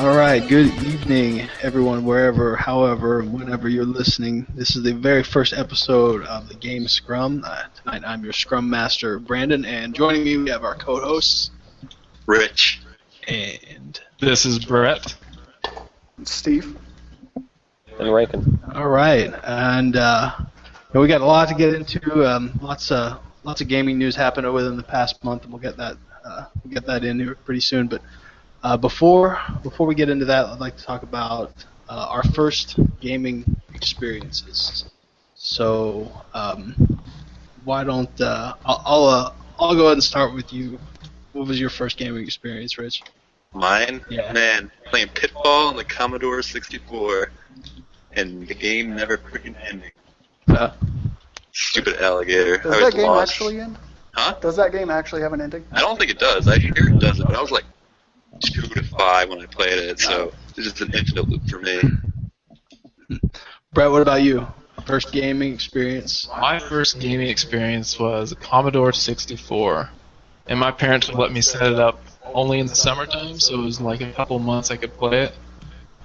All right, good evening, everyone, wherever, however, whenever you're listening. This is the very first episode of the game Scrum. Tonight, I'm your Scrum Master, Brandon, and joining me, we have our co-hosts, Rich, and this is Brett, Steve, and Rankin. All right, and we got a lot to get into. Lots of gaming news happened within the past month, and we'll get that in here pretty soon. But before we get into that, I'd like to talk about our first gaming experiences. So why don't I'll go ahead and start with you. What was your first gaming experience, Rich? mine? Yeah. Man, playing Pitfall on the Commodore 64, and the game never freaking ending. Stupid alligator. does I that was game lost. actually end? Huh? Does that game actually have an ending? I don't think it does. I hear it doesn't, but I was like 2 to 5 when I played it, so it's just an infinite loop for me. Brett, what about you? First gaming experience? my first gaming experience was a Commodore 64, and my parents would let me set it up only in the summertime, so it was like a couple months I could play it.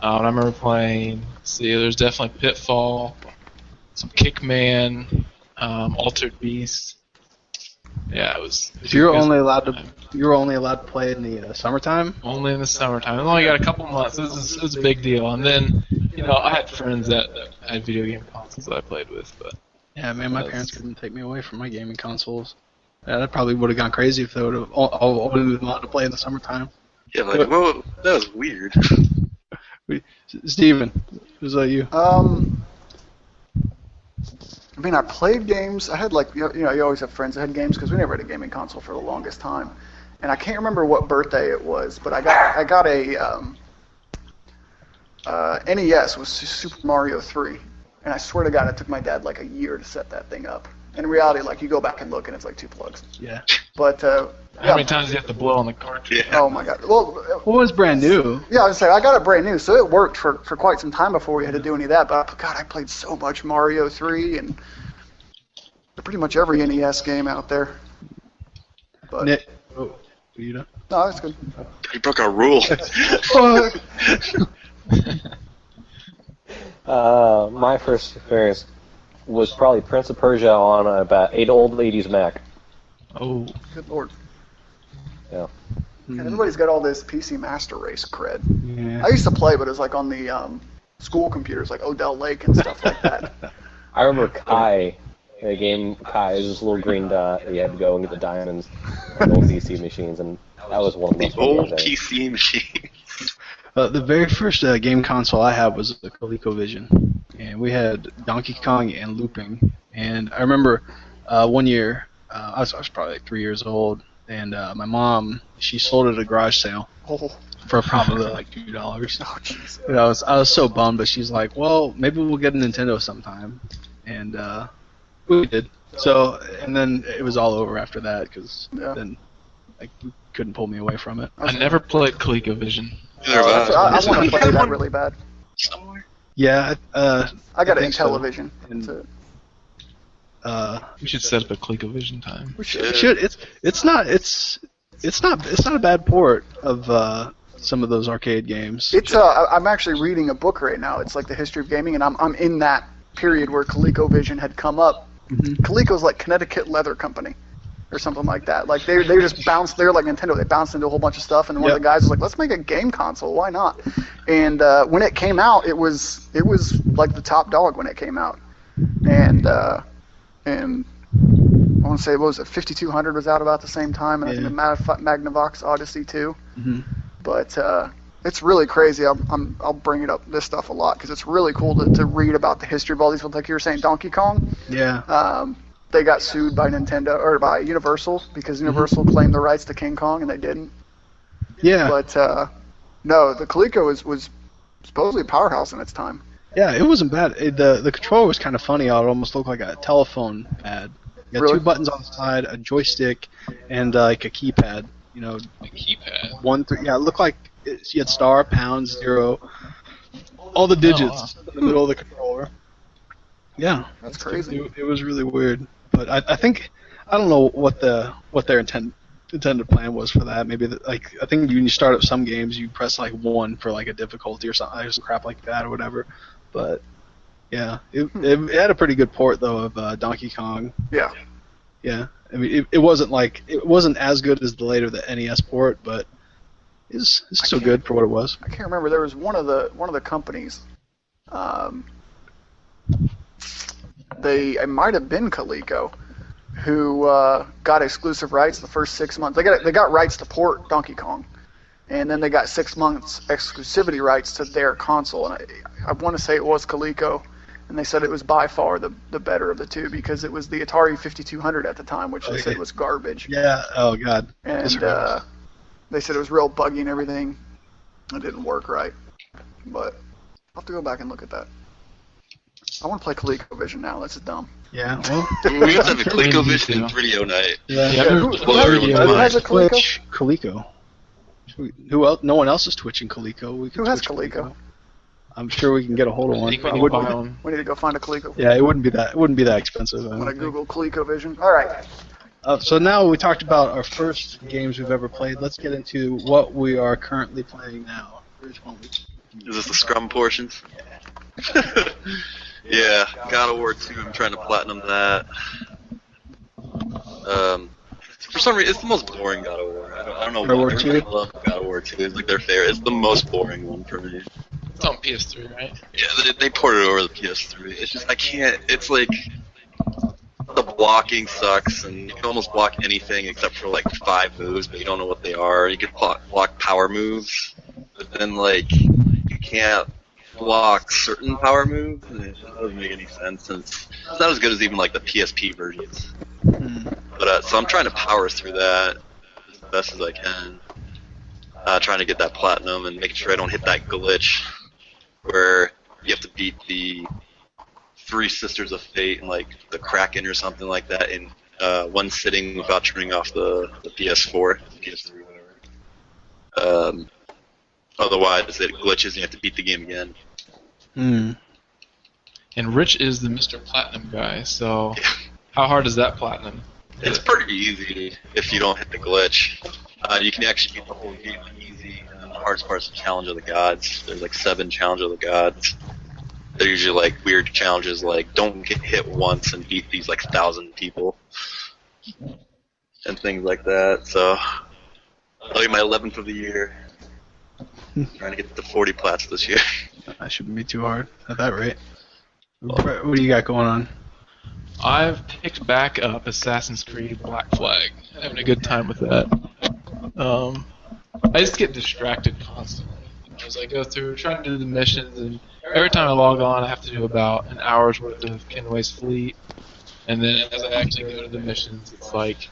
And I remember playing, there's definitely Pitfall, some Kickman, Altered Beast. Yeah, it was. So you're only allowed to play in the summertime? Only in the summertime. I only got a couple months. It was a big deal. And then, I had friends that had video game consoles that I played with. But Yeah, man, my parents couldn't take me away from my gaming consoles. Yeah, that probably would have gone crazy if they would have all allowed to play in the summertime. Yeah, like, whoa, that was weird. Steven, was that you? I mean, I played games. I had you always have friends that had games because we never had a gaming console for the longest time. And I can't remember what birthday it was, but I got a NES with Super Mario 3, and I swear to God, it took my dad like a year to set that thing up. In reality, like you go back and look, and it's like 2 plugs. Yeah. But how many times do you have to blow on the cartridge? Yeah. Oh my God. Well, What was brand new? yeah, I was saying I got it brand new, so it worked for quite some time before we had to do any of that. But God, I played so much Mario 3 and pretty much every NES game out there. But Nick. Oh, you know? no, that's good. He broke our rule. My first experience was probably Prince of Persia on about old 80s Mac. Oh, Good Lord. Yeah. And everybody's got all this PC Master Race cred. Yeah. I used to play, but it was like on the school computers, like Odell Lake and stuff like that. I remember Kai. The game Kai is this little green dot that you had to go and get the diamonds on old PC machines, and that was one of the The most fun old games. PC machine. The very first game console I had was the ColecoVision, and we had Donkey Kong and Looping. And I remember one year, I was probably like 3 years old, and my mom, she sold it at a garage sale Oh, for probably like $2. jeez. I was so bummed, but she's like, well, maybe we'll get a Nintendo sometime. And we did. So, and then it was all over after that, because then you couldn't pull me away from it. I never played ColecoVision. Neither have I. I want to You play had that one really bad. I somewhere? I got think so. Intellivision. And, That's it. We should set up a ColecoVision time. We should. it's not a bad port of some of those arcade games. It's I'm actually reading a book right now. It's like the history of gaming, and I'm in that period where ColecoVision had come up. Mm-hmm. Coleco's like Connecticut Leather Company, or something like that. Like they just bounced. They're like Nintendo. They bounced into a whole bunch of stuff, and one of the guys was like, "Let's make a game console. Why not?" And when it came out, it was like the top dog when it came out, and I want to say, what was it? 5200 was out about the same time, and I think the Magnavox Odyssey too. Mm-hmm. But it's really crazy. I'll bring it up this stuff a lot because it's really cool to read about the history of all these. Like you were saying, Donkey Kong. Yeah. They got sued by Nintendo or by Universal because Universal claimed the rights to King Kong and they didn't. Yeah. But no, the Coleco was supposedly a powerhouse in its time. Yeah, it wasn't bad. The controller was kind of funny. It almost looked like a telephone pad. You got Really? 2 buttons on the side, a joystick, and like a keypad. A keypad. 1, 3. Yeah, it looked like you had star, pound, 0, all the digits in the middle of the controller. Yeah, That's crazy. It was really weird, but I think I don't know what their intent intended plan was for that. Maybe like I think when you start up some games, you press like 1 for like a difficulty or something, some crap like that or whatever. But yeah, it had a pretty good port though of Donkey Kong. Yeah. Yeah, I mean it wasn't as good as the later the NES port, but it's still good for what it was. I can't remember. There was one of the companies. It might have been Coleco, who got exclusive rights the first 6 months. They got rights to port Donkey Kong, and then they got 6 months exclusivity rights to their console. And I want to say it was Coleco, and they said it was by far the better of the two because it was the Atari 5200 at the time, which they said was garbage. Yeah. Oh God. And they said it was real buggy and everything. It didn't work right, but I'll have to go back and look at that. I want to play ColecoVision now. That's dumb. Yeah, well, we have to have a ColecoVision and 3DO night. yeah. Who has a Coleco? Twitch Coleco. Who else? No one else is twitching Coleco. Who has Coleco? I'm sure we can get a hold of one. We need to go find a Coleco. Yeah, it wouldn't be that expensive. I'm gonna Google ColecoVision. All right. So now we talked about our first games we've ever played. Let's get into what we are currently playing now. Is this the Scrum portions? Yeah, God of War 2, I'm trying to platinum that. For some reason, it's the most boring God of War. I don't know why. I love God of War 2. It's like their favorite. It's the most boring one for me. It's on PS3, right? Yeah, they ported it over the PS3. It's just, I can't, it's like, the blocking sucks, and you can almost block anything except for like 5 moves, but you don't know what they are. You can block power moves, but then like, you can't block certain power moves, and it doesn't make any sense. And it's not as good as even like the PSP versions. But so I'm trying to power through that as best as I can. Trying to get that platinum and making sure I don't hit that glitch where you have to beat the 3 Sisters of Fate and like the Kraken or something like that in one sitting without turning off the PS4, PS3, whatever. Otherwise, it glitches and you have to beat the game again. And Rich is the Mr. Platinum guy, so how hard is that platinum? It's pretty easy if you don't hit the glitch. You can actually beat the whole game easy, and the hardest part is the Challenge of the Gods. There's like 7 Challenge of the Gods. They're usually like weird challenges like don't get hit once and beat these like 1,000 people. And things like that, so I'll get my 11th of the year. Trying to get to 40 plats this year. That shouldn't be too hard at that rate. What do you got going on? I've picked back up Assassin's Creed Black Flag. Having a good time with that. I just get distracted constantly. As I go through, trying to do the missions, and every time I log on, I have to do about an hour's worth of Kenway's Fleet. And then as I actually go to the missions, it's like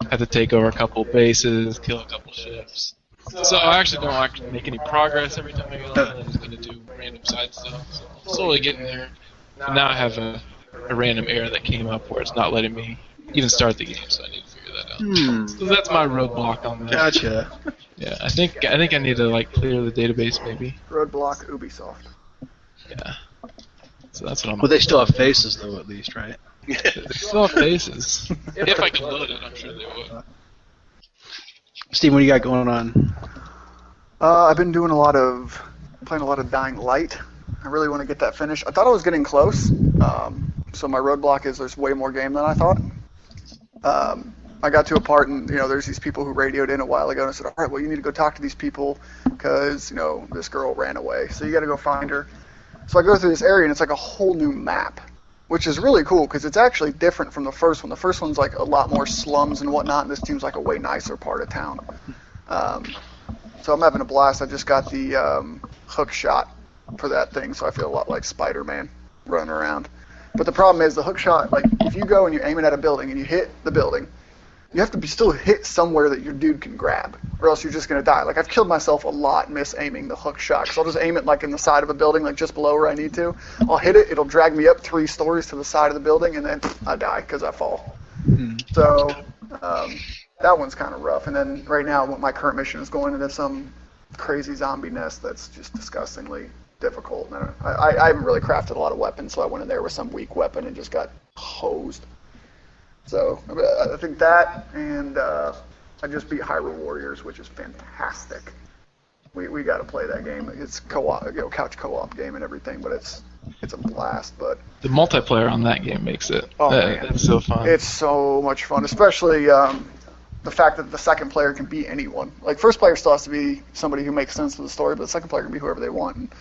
I have to take over a couple bases, kill a couple ships. So I actually don't make any progress every time I go on. I'm just going to do random side stuff. So I'm slowly getting there. And now I have a random error that came up where it's not letting me even start the game, so I need to figure that out. So that's my roadblock on that. Gotcha. Yeah, I think I need to like clear the database maybe. Roadblock Ubisoft. Yeah. So that's what I'm. Well, they still have faces though, at least, right? They still have faces. If I could load it, I'm sure they would. Steve, what do you got going on? I've been playing a lot of Dying Light. I really want to get that finished. I thought I was getting close. So my roadblock is there's way more game than I thought. I got to a part and, there's these people who radioed in a while ago and I said, all right, well, you need to go talk to these people because, this girl ran away. So you got to go find her. So I go through this area and it's like a whole new map, which is really cool because it's actually different from the first one. The first one's like a lot more slums and whatnot, and this seems like a way nicer part of town. So I'm having a blast. I just got the hook shot for that thing, so I feel a lot like Spider-Man running around. But the problem is the hook shot, like if you go and you aim it at a building and you hit the building, you have to still hit somewhere that your dude can grab, or else you're just going to die. Like I've killed myself a lot miss-aiming the hook shot, because I'll just aim it like in the side of a building, like just below where I need to. I'll hit it, it'll drag me up 3 stories to the side of the building, and then I die because I fall. So that one's kind of rough. And then right now my current mission is going into some crazy zombie nest that's just disgustingly difficult. I haven't really crafted a lot of weapons, so I went in there with some weak weapon and just got hosed. So I think that, and I just beat Hyrule Warriors, which is fantastic. We got to play that game. It's co-op, couch co-op game and everything, but it's a blast. But the multiplayer on that game makes it. Man. It's so fun. It's so much fun, especially the fact that the second player can be anyone. Like, first player still has to be somebody who makes sense to the story, but the second player can be whoever they want. And,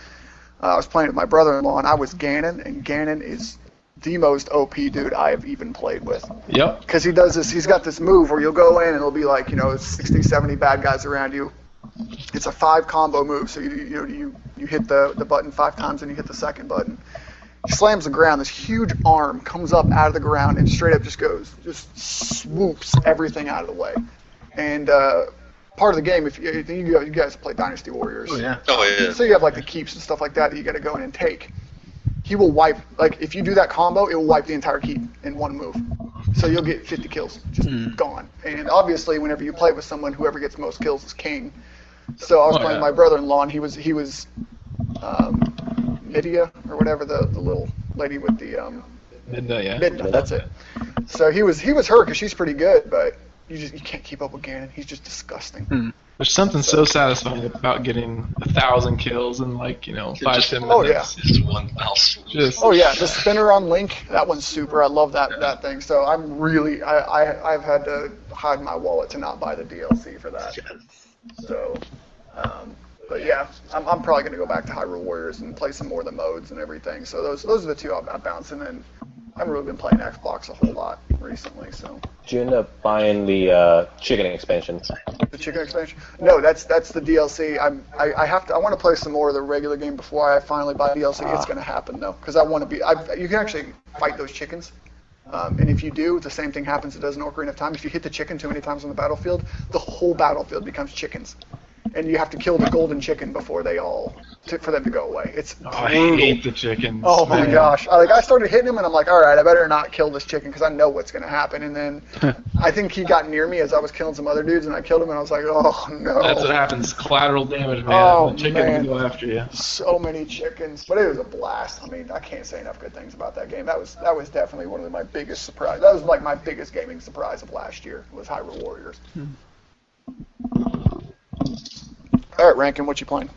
I was playing with my brother-in-law, and I was Ganon, and Ganon is the most OP dude I have even played with. Yep. Because he does this, he's got this move where you'll go in and it'll be like, 60, 70 bad guys around you. It's a 5 combo move, so you hit the button 5 times and you hit the second button. He slams the ground, this huge arm comes up out of the ground and straight up just swoops everything out of the way. And part of the game, if you guys play Dynasty Warriors. Oh yeah. Oh yeah. So you have like the keeps and stuff like that you got to go in and take. He will wipe, like if you do that combo, it will wipe the entire keep in one move. So you'll get 50 kills, just gone. And obviously, whenever you play with someone, whoever gets most kills is king. So I was playing with my brother-in-law, and he was Midia or whatever, the little lady with the Midna, yeah. Midna, that's it. So he was her because she's pretty good, but you can't keep up with Ganon. He's just disgusting. There's something so satisfying about getting 1,000 kills in 5-10 minutes. Oh yeah. Just one mouse. Oh yeah, the spinner on Link, that one's super. I love that thing. So I'm really, I've had to hide my wallet to not buy the DLC for that. So, but yeah, I'm probably gonna go back to Hyrule Warriors and play some more of the modes and everything. So those are the two I've bounced, and then I haven't really been playing Xbox a whole lot recently. So. Did you end up buying the chicken expansion? The chicken expansion? No, that's the DLC. I want to play some more of the regular game before I finally buy DLC. It's gonna happen though, because I want to be. You can actually fight those chickens, and if you do, the same thing happens. It does in Ocarina of Time. If you hit the chicken too many times on the battlefield, the whole battlefield becomes chickens, and you have to kill the golden chicken before for them to go away. It's brutal. I hate the chickens. Oh my gosh! I started hitting him, and I'm like, all right, I better not kill this chicken because I know what's going to happen. And then I think he got near me as I was killing some other dudes, and I killed him, and I was like, oh no. That's what happens. Collateral damage, man. Oh, the chickens man. go after you. So many chickens, but it was a blast. I mean, I can't say enough good things about that game. That was definitely one of my biggest surprises. That was like my biggest gaming surprise of last year was Hyrule Warriors. All right, Rankin, what you playing?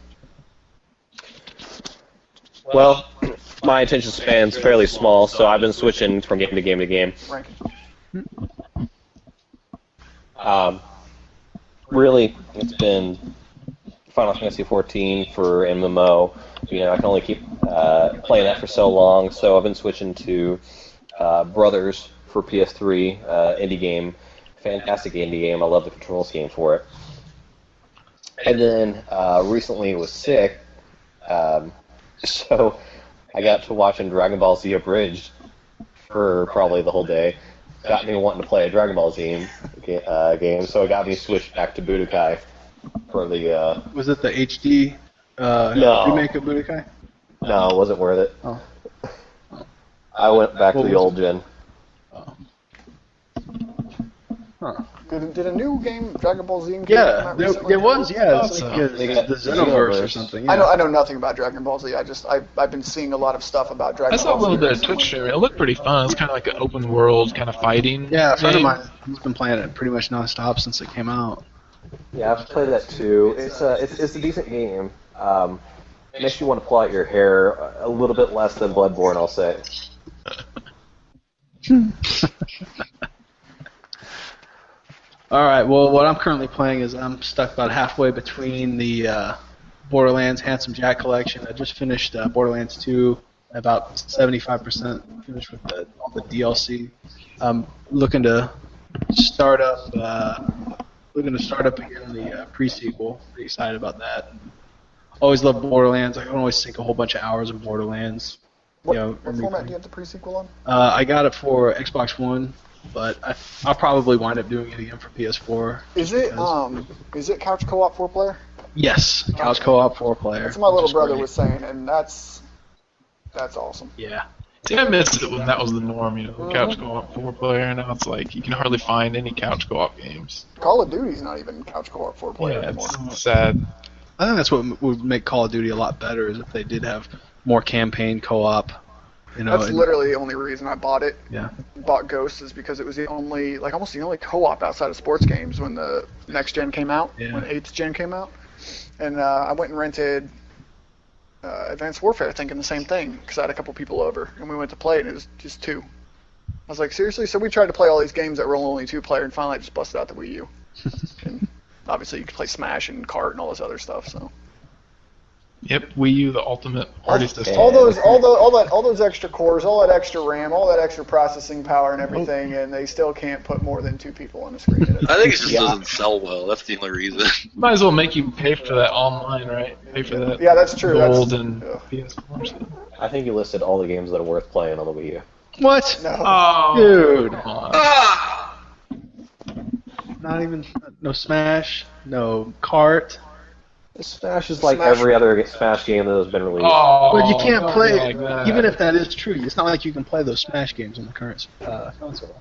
Well, my attention span's fairly small, so I've been switching from game to game to game. Rankin. Really, it's been Final Fantasy XIV for MMO. I can only keep playing that for so long, so I've been switching to Brothers for PS3, indie game, fantastic indie game. I love the control scheme for it. And then recently was sick, so I got to watching Dragon Ball Z Abridged for probably the whole day. Got me wanting to play a Dragon Ball Z game, so it got me switched back to Budokai for the. Was it the HD No. remake of Budokai? No, it wasn't worth it. Oh. I went back to What the was old it? gen. Huh. Did a new game, Dragon Ball Z game, come Yeah, out recently? there was. Yeah, it's So, like they got the Xenoverse or Xenoverse. something. I Yeah. know nothing about Dragon Ball Z. I've been seeing a lot of stuff about Dragon I Ball saw a Z. little bit of recently. Twitch streaming. It looked pretty fun. It's kind of like an open world kind of fighting. Yeah, a friend of game. mine has been playing it pretty much nonstop since it came out. Yeah, I've played that too. It's a decent game. Makes you want to pull out your hair a little bit less than Bloodborne, I'll say. All right. Well, what I'm currently playing is I'm stuck about halfway between the Borderlands Handsome Jack collection. I just finished Borderlands 2, about 75% finished with all the DLC. I'm looking to start up again the pre-sequel. Pretty excited about that. Always love Borderlands. I can always sink a whole bunch of hours in Borderlands. What, You know, what format do you have the pre-sequel on? I got it for Xbox One, but I'll probably wind up doing it again for PS4. Is it couch co-op 4-player? Yes, couch co-op 4-player. That's what my little which is brother great. was saying, and that's awesome. Yeah. See, I missed it when that was the norm, couch co-op 4-player, and now it's like you can hardly find any couch co-op games. Call of Duty's not even couch co-op 4-player Yeah, anymore. it's sad. I think that's what would make Call of Duty a lot better is if they did have more campaign co-op. That's and- literally the only reason I bought it. Yeah. bought Ghost is because it was the only, like almost the only co-op outside of sports games when the next gen came out, when 8th gen came out. And I went and rented Advanced Warfare thinking the same thing because I had a couple people over and we went to play and it was just 2. I was like, seriously? So we tried to play all these games that were only 2-player and finally I just busted out the Wii U. And obviously you could play Smash and Kart and all this other stuff, so. Yep, Wii U, the ultimate party system. All those extra cores, all that extra RAM, all that extra processing power and everything, and they still can't put more than 2 people on the screen. I think it just doesn't sell well. That's the only reason. Might as well make you pay for that online, right? Pay for that. Yeah, that's true. Gold and PS4. I think you listed all the games that are worth playing on the Wii U. What? No. Oh, Dude. Not even no Smash, no Kart. Smash is like every other Smash game that has been released. Oh, but you can't play, like even if that is true, it's not like you can play those Smash games on the current console.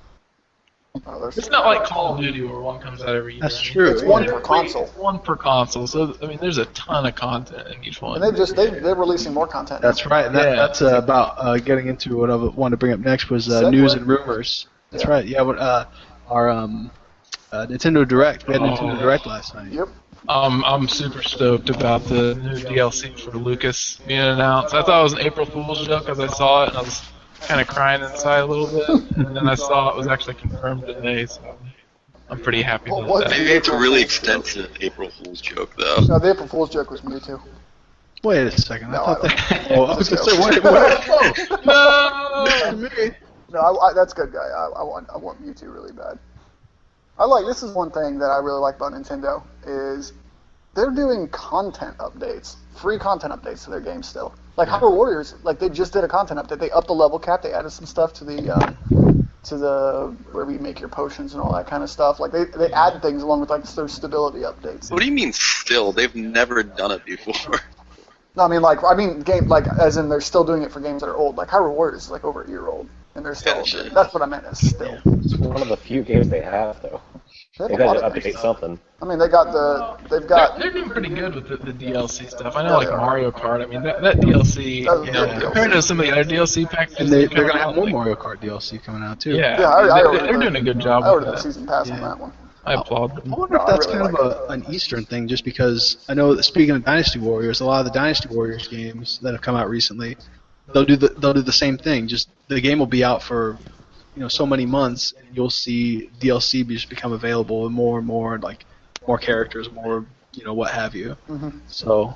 It's not like Call of Duty where one comes out every year. That's true. It's one per console. One per console. So I mean, there's a ton of content in each one. And they're releasing more content. That's right. That's about getting into what I wanted to bring up next was news and rumors. That's right. Yeah. Our Nintendo Direct. We had Nintendo Direct last night. Yep. I'm super stoked about the new DLC for Lucas being announced. I thought it was an April Fool's joke as I saw it, and I was kind of crying inside a little bit. And then I saw it was actually confirmed today, so I'm pretty happy with that. Maybe it's a really extensive April Fool's joke, though. No, the April Fool's joke was Mewtwo. Wait a second. No, I thought that. Oh, I was gonna say, what? No, that's good, guy. I want Mewtwo really bad. This is one thing that I really like about Nintendo is they're doing content updates, free content updates to their games still. Like Hyrule Warriors, like they just did a content update. They upped the level cap. They added some stuff to the where we make your potions and all that kind of stuff. Like they add things along with like their stability updates. What do you mean still? They've never done it before. No, as in they're still doing it for games that are old. Like Hyrule Warriors is like over a year old, and they're still. Gotcha. That's what I meant as still. It's one of the few games they have, though. They've had to update something. I mean, they've got. They're doing pretty good with the DLC stuff. I know, like Mario Kart. I mean, that DLC. Compared to some of the other DLC packages, and they're gonna have more Mario Kart DLC coming out too. Yeah, they're doing a good job. I ordered the season pass on that one. I applaud them. I wonder if that's kind of an Eastern thing, just because I know that speaking of Dynasty Warriors, a lot of the Dynasty Warriors games that have come out recently, they'll do the same thing. Just the game will be out for so many months, and you'll see DLC just become available and more, like more characters, more what have you. Mm-hmm. So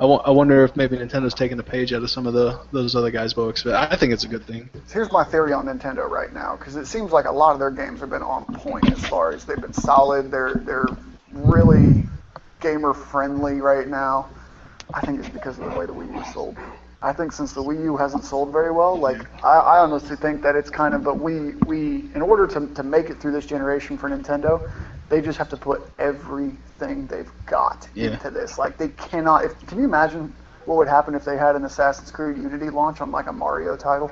I wonder if maybe Nintendo's taking a page out of some of those other guys' books, but I think it's a good thing. Here's my theory on Nintendo right now, because it seems like a lot of their games have been on point as far as they've been solid. They're really gamer friendly right now. I think it's because of the way the Wii U sold. I think since the Wii U hasn't sold very well, I honestly think that it's kind of, but we in order to make it through this generation for Nintendo, they just have to put everything they've got into this. Like they cannot. Can you imagine what would happen if they had an Assassin's Creed Unity launch on like a Mario title?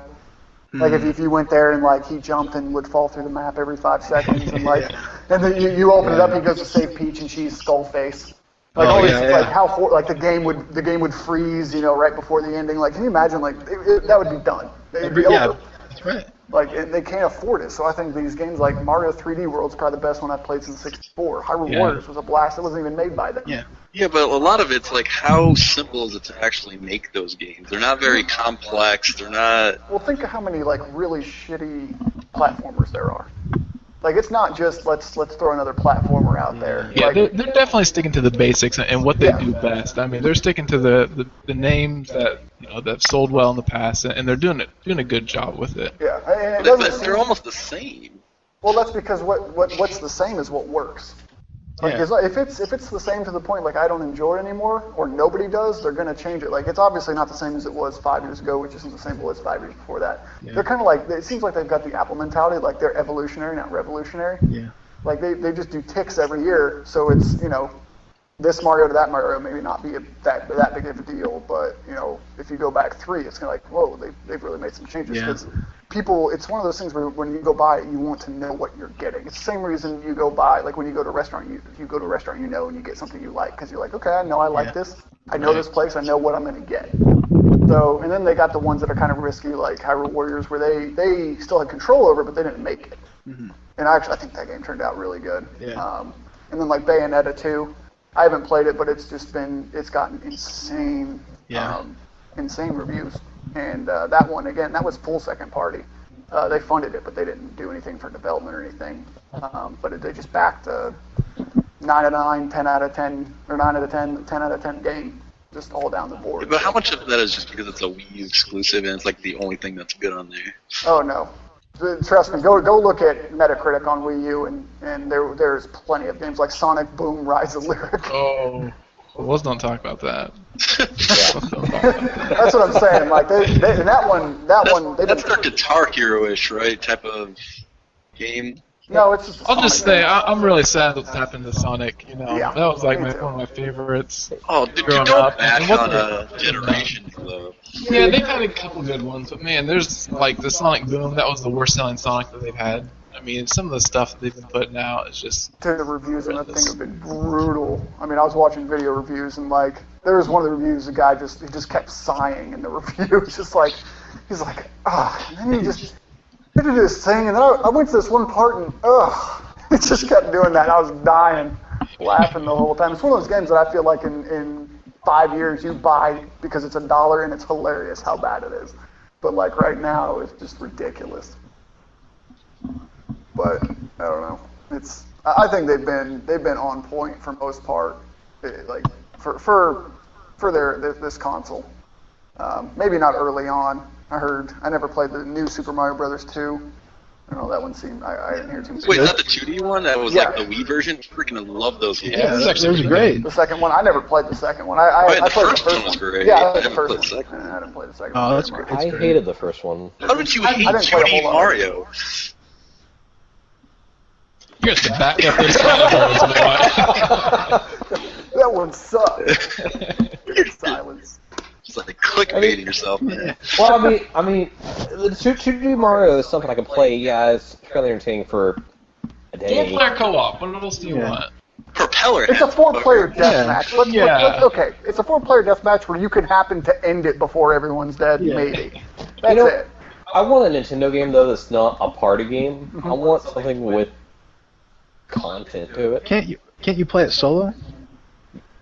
Like if you went there and like he jumped and would fall through the map every 5 seconds and and then you open it up, he goes to save Peach and she's Skullface. Like like the game would freeze, right before the ending. Like, can you imagine? Like, that would be done. That's right. Like, and they can't afford it. So I think these games like Mario 3D World's probably the best one I've played since '64. Hyrule Warriors was a blast. It wasn't even made by them. Yeah. Yeah, but a lot of it's like how simple is it to actually make those games? They're not very complex. They're not. Well, think of how many like really shitty platformers there are. Like, it's not just let's throw another platformer out there. Yeah, like, they're definitely sticking to the basics and what they do best. I mean, they're sticking to the names that that sold well in the past, and they're doing a good job with it. Yeah, and they're almost the same. Well, that's because what's the same is what works. Like, if it's the same to the point like I don't enjoy it anymore, or nobody does, they're gonna change it. Like, it's obviously not the same as it was 5 years ago, which isn't the same as it was 5 years before that. Yeah. They're kind of like, it seems like they've got the Apple mentality, like they're evolutionary, not revolutionary. Yeah. Like they just do ticks every year, so it's this Mario to that Mario maybe not be that big of a deal, but if you go back 3, it's kind of like, whoa, they've really made some changes because people, it's one of those things where when you go buy it, you want to know what you're getting. It's the same reason you go buy, like when you go to a restaurant, you go to a restaurant, and you get something you like because you're like, okay, I know I like this, I know this place, I know what I'm going to get. though, and then they got the ones that are kind of risky, like Hyrule Warriors, where they still had control over it, but they didn't make it. Mm-hmm. And actually, I think that game turned out really good. Yeah. And then like Bayonetta 2, I haven't played it, but it's gotten insane, insane reviews. And that one, again, that was full second party. They funded it, but they didn't do anything for development or anything. But they just backed a 9 out of 9, 10 out of 10, or 9 out of 10, 10 out of 10 game. Just all down the board. But how much of that is just because it's a Wii U exclusive and it's like the only thing that's good on there? Oh no, trust me. Go look at Metacritic on Wii U, and there's plenty of games like Sonic Boom: Rise of Lyric. Oh, let's not talk about that. That's what I'm saying. Like and that one. That's their Guitar Hero-ish, right? Type of game. No, it's just. I'll just say I'm really sad what's happened to Sonic. You know, Yeah, that was like me one too. of my favorites. Oh, dude, Growing don't up. bash And what on the- a generation, though. Yeah, they've had a couple good ones, but man, there's like the Sonic Boom. That was the worst selling Sonic that they've had. I mean, some of the stuff they've been putting out is just. The reviews on that thing have been brutal. I mean, I was watching video reviews, and like there was one of the reviews, the guy just kept sighing in the review. It's just like he's like, and then he just did this thing, and then I went to this one part, and it just kept doing that. And I was dying, laughing the whole time. It's one of those games that I feel like in 5 years you buy because it's $1 and it's hilarious how bad it is. But like right now, it's just ridiculous. But I don't know. I think they've been on point for most part, like for this console. Maybe not early on. I never played the new Super Mario Brothers 2. I don't know, that one seemed I didn't hear too much. Wait, is that the 2D one? That was Yeah. like the Wii version? Freaking love those games. Yeah, that was great. The second one, I never played the second one. Oh, I yeah, the played first the first one was great. Yeah, I I played the haven't first played one. the second I didn't play the second Oh, one. that's very great. much. I hated the first one. How did you I hate didn't play a 2D whole lot. Mario? You're at the back of this category. That one sucked. Silence. Just like clickbaiting yourself, man. Well, I mean, the 2D Mario is something I can play. Yeah, it's fairly entertaining for a day. Four-player co-op. What else do you want? Propeller. It's a 4-player Yeah. deathmatch. Okay, it's a 4-player deathmatch where you can happen to end it before everyone's dead. Yeah. Maybe. That's know, it. I want a Nintendo game though that's not a party game. I want something with content to it. Can't you play it solo?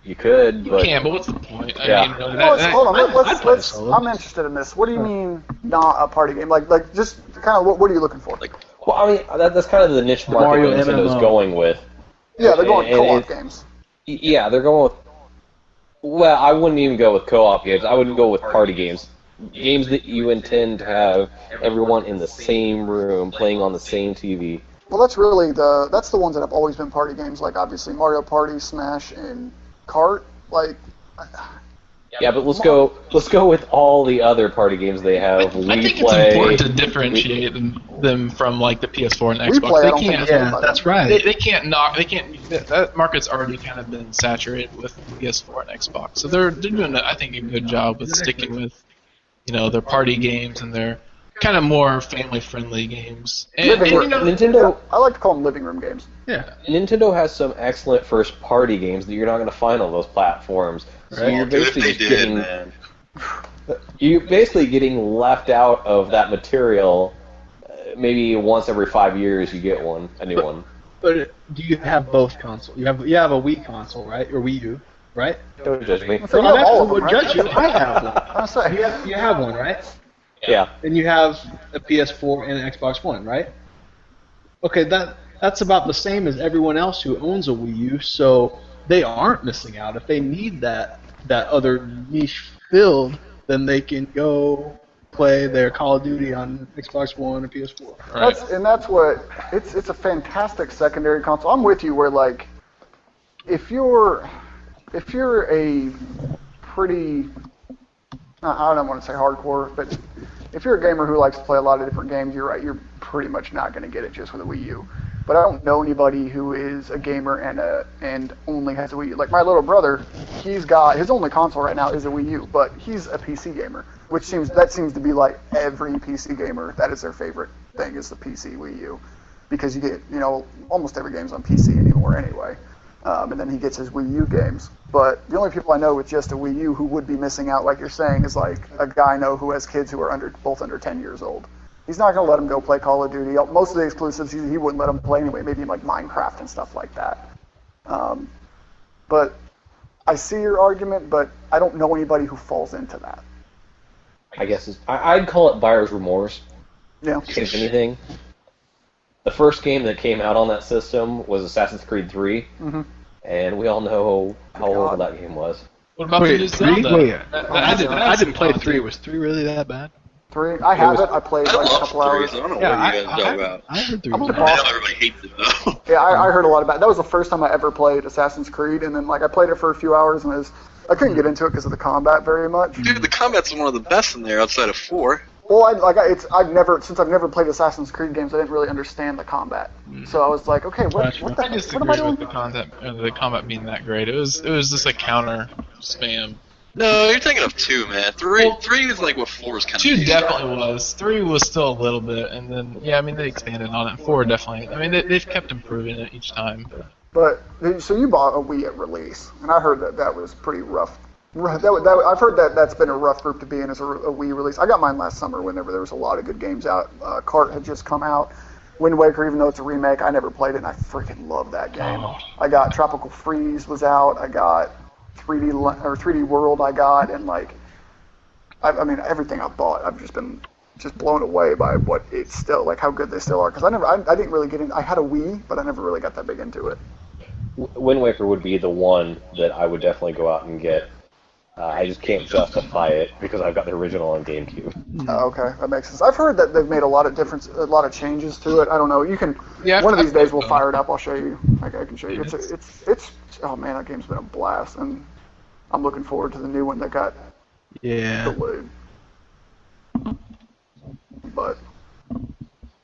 You could, You but can, but what's the point? I Yeah. mean, Hold on. I'd play Let's. solo. I'm interested in this. What do you mean not a party game? Like just kind of what are you looking for? Like, well, I mean that's kind of the niche market Mario that Nintendo's MMO. going with. Yeah, they're going and co-op it- games. Yeah, they're going with. Well, I wouldn't even go with co-op games. I would go with party games. Games that you intend to have everyone in the same room playing on the same TV. Well, that's really the ones that have always been party games. Like obviously Mario Party, Smash, and Kart. Like. Yeah, but let's go with all the other party games they have. I think it's Play. important to differentiate them from like the PS4 and Wii Xbox. Play, I They don't think can't. it's Yeah, that's right. They can't knock. They can't. That market's already kind of been saturated with PS4 and Xbox, so they're doing, I think, a good job with sticking with, their party games and their kind of more family-friendly games. And Nintendo I like to call them living room games. Yeah. Nintendo has some excellent first-party games that you're not going to find on those platforms. So Right. you're dude, if basically they did, getting man. you're basically getting left out of that material. Maybe once every 5 years you get a new one. But do you have both consoles? You have a Wii console, right? Or Wii U, right? Don't judge me. So you have all of them, would right? judge you. I have one. I was saying. You have one, right? Yeah. And you have a PS4 and an Xbox One, right? Okay, that's about the same as everyone else who owns a Wii U, so they aren't missing out. If they need that other niche filled, then they can go play their Call of Duty on Xbox One or PS4. Right. That's what it's a fantastic secondary console. I'm with you where like if you're a pretty I don't want to say hardcore, but if you're a gamer who likes to play a lot of different games, you're right. You're pretty much not going to get it just with a Wii U. But I don't know anybody who is a gamer and only has a Wii U. Like my little brother, he's got his only console right now is a Wii U, but he's a PC gamer, which seems to be like every PC gamer. That is their favorite thing is the PC Wii U, because you get almost every game's on PC anymore anyway. and then he gets his Wii U games. But the only people I know with just a Wii U who would be missing out, like you're saying, is like a guy I know who has kids who are both under 10 years old. He's not going to let them go play Call of Duty. Most of the exclusives he wouldn't let them play anyway, maybe like Minecraft and stuff like that. But I see your argument, but I don't know anybody who falls into that. I guess I'd call it buyer's remorse. Yeah. If anything. The first game that came out on that system was Assassin's Creed 3, and we all know how horrible that game was. What about the new Zelda? Wait, I didn't play 3. Was 3 really that bad? 3? I have it. I played I like a love couple 3, hours. so I don't know Yeah, what you guys know about. I heard 3 I'm was a bad. I know everybody hates it though. Yeah, I heard a lot about it. That was the first time I ever played Assassin's Creed, and then like I played it for a few hours, and I couldn't get into it because of the combat very much. Dude, the combat's one of the best in there outside of 4. Well, I've never played Assassin's Creed games. I didn't really understand the combat, so I was like, okay, what I the what am I disagree doing? with the combat being that great. It was just a counter spam. No, you're thinking of 2, man. 3 is like what 4 is kind of. 2 definitely was. 3 was still a little bit, and then they expanded on it. 4 definitely. I mean, they've kept improving it each time. But so you bought a Wii at release, and I heard that was pretty rough. I've heard that's been a rough group to be in as a Wii release. I got mine last summer whenever there was a lot of good games out. Kart had just come out. Wind Waker, even though it's a remake, I never played it, and I freaking love that game. I got Tropical Freeze was out. I got 3D World. And like, I mean, everything I've bought, I've just been blown away by what it's still like, how good they still are. Because I didn't really get in. I had a Wii, but I never really got that big into it. Wind Waker would be the one that I would definitely go out and get. I just can't justify it because I've got the original on GameCube. Oh, okay, that makes sense. I've heard that they've made a lot of changes to it. I don't know. You can. Yeah, one of these days we'll fire it up. I'll show you. I can show you. It's. Oh man, that game's been a blast, and I'm looking forward to the new one that got delayed. But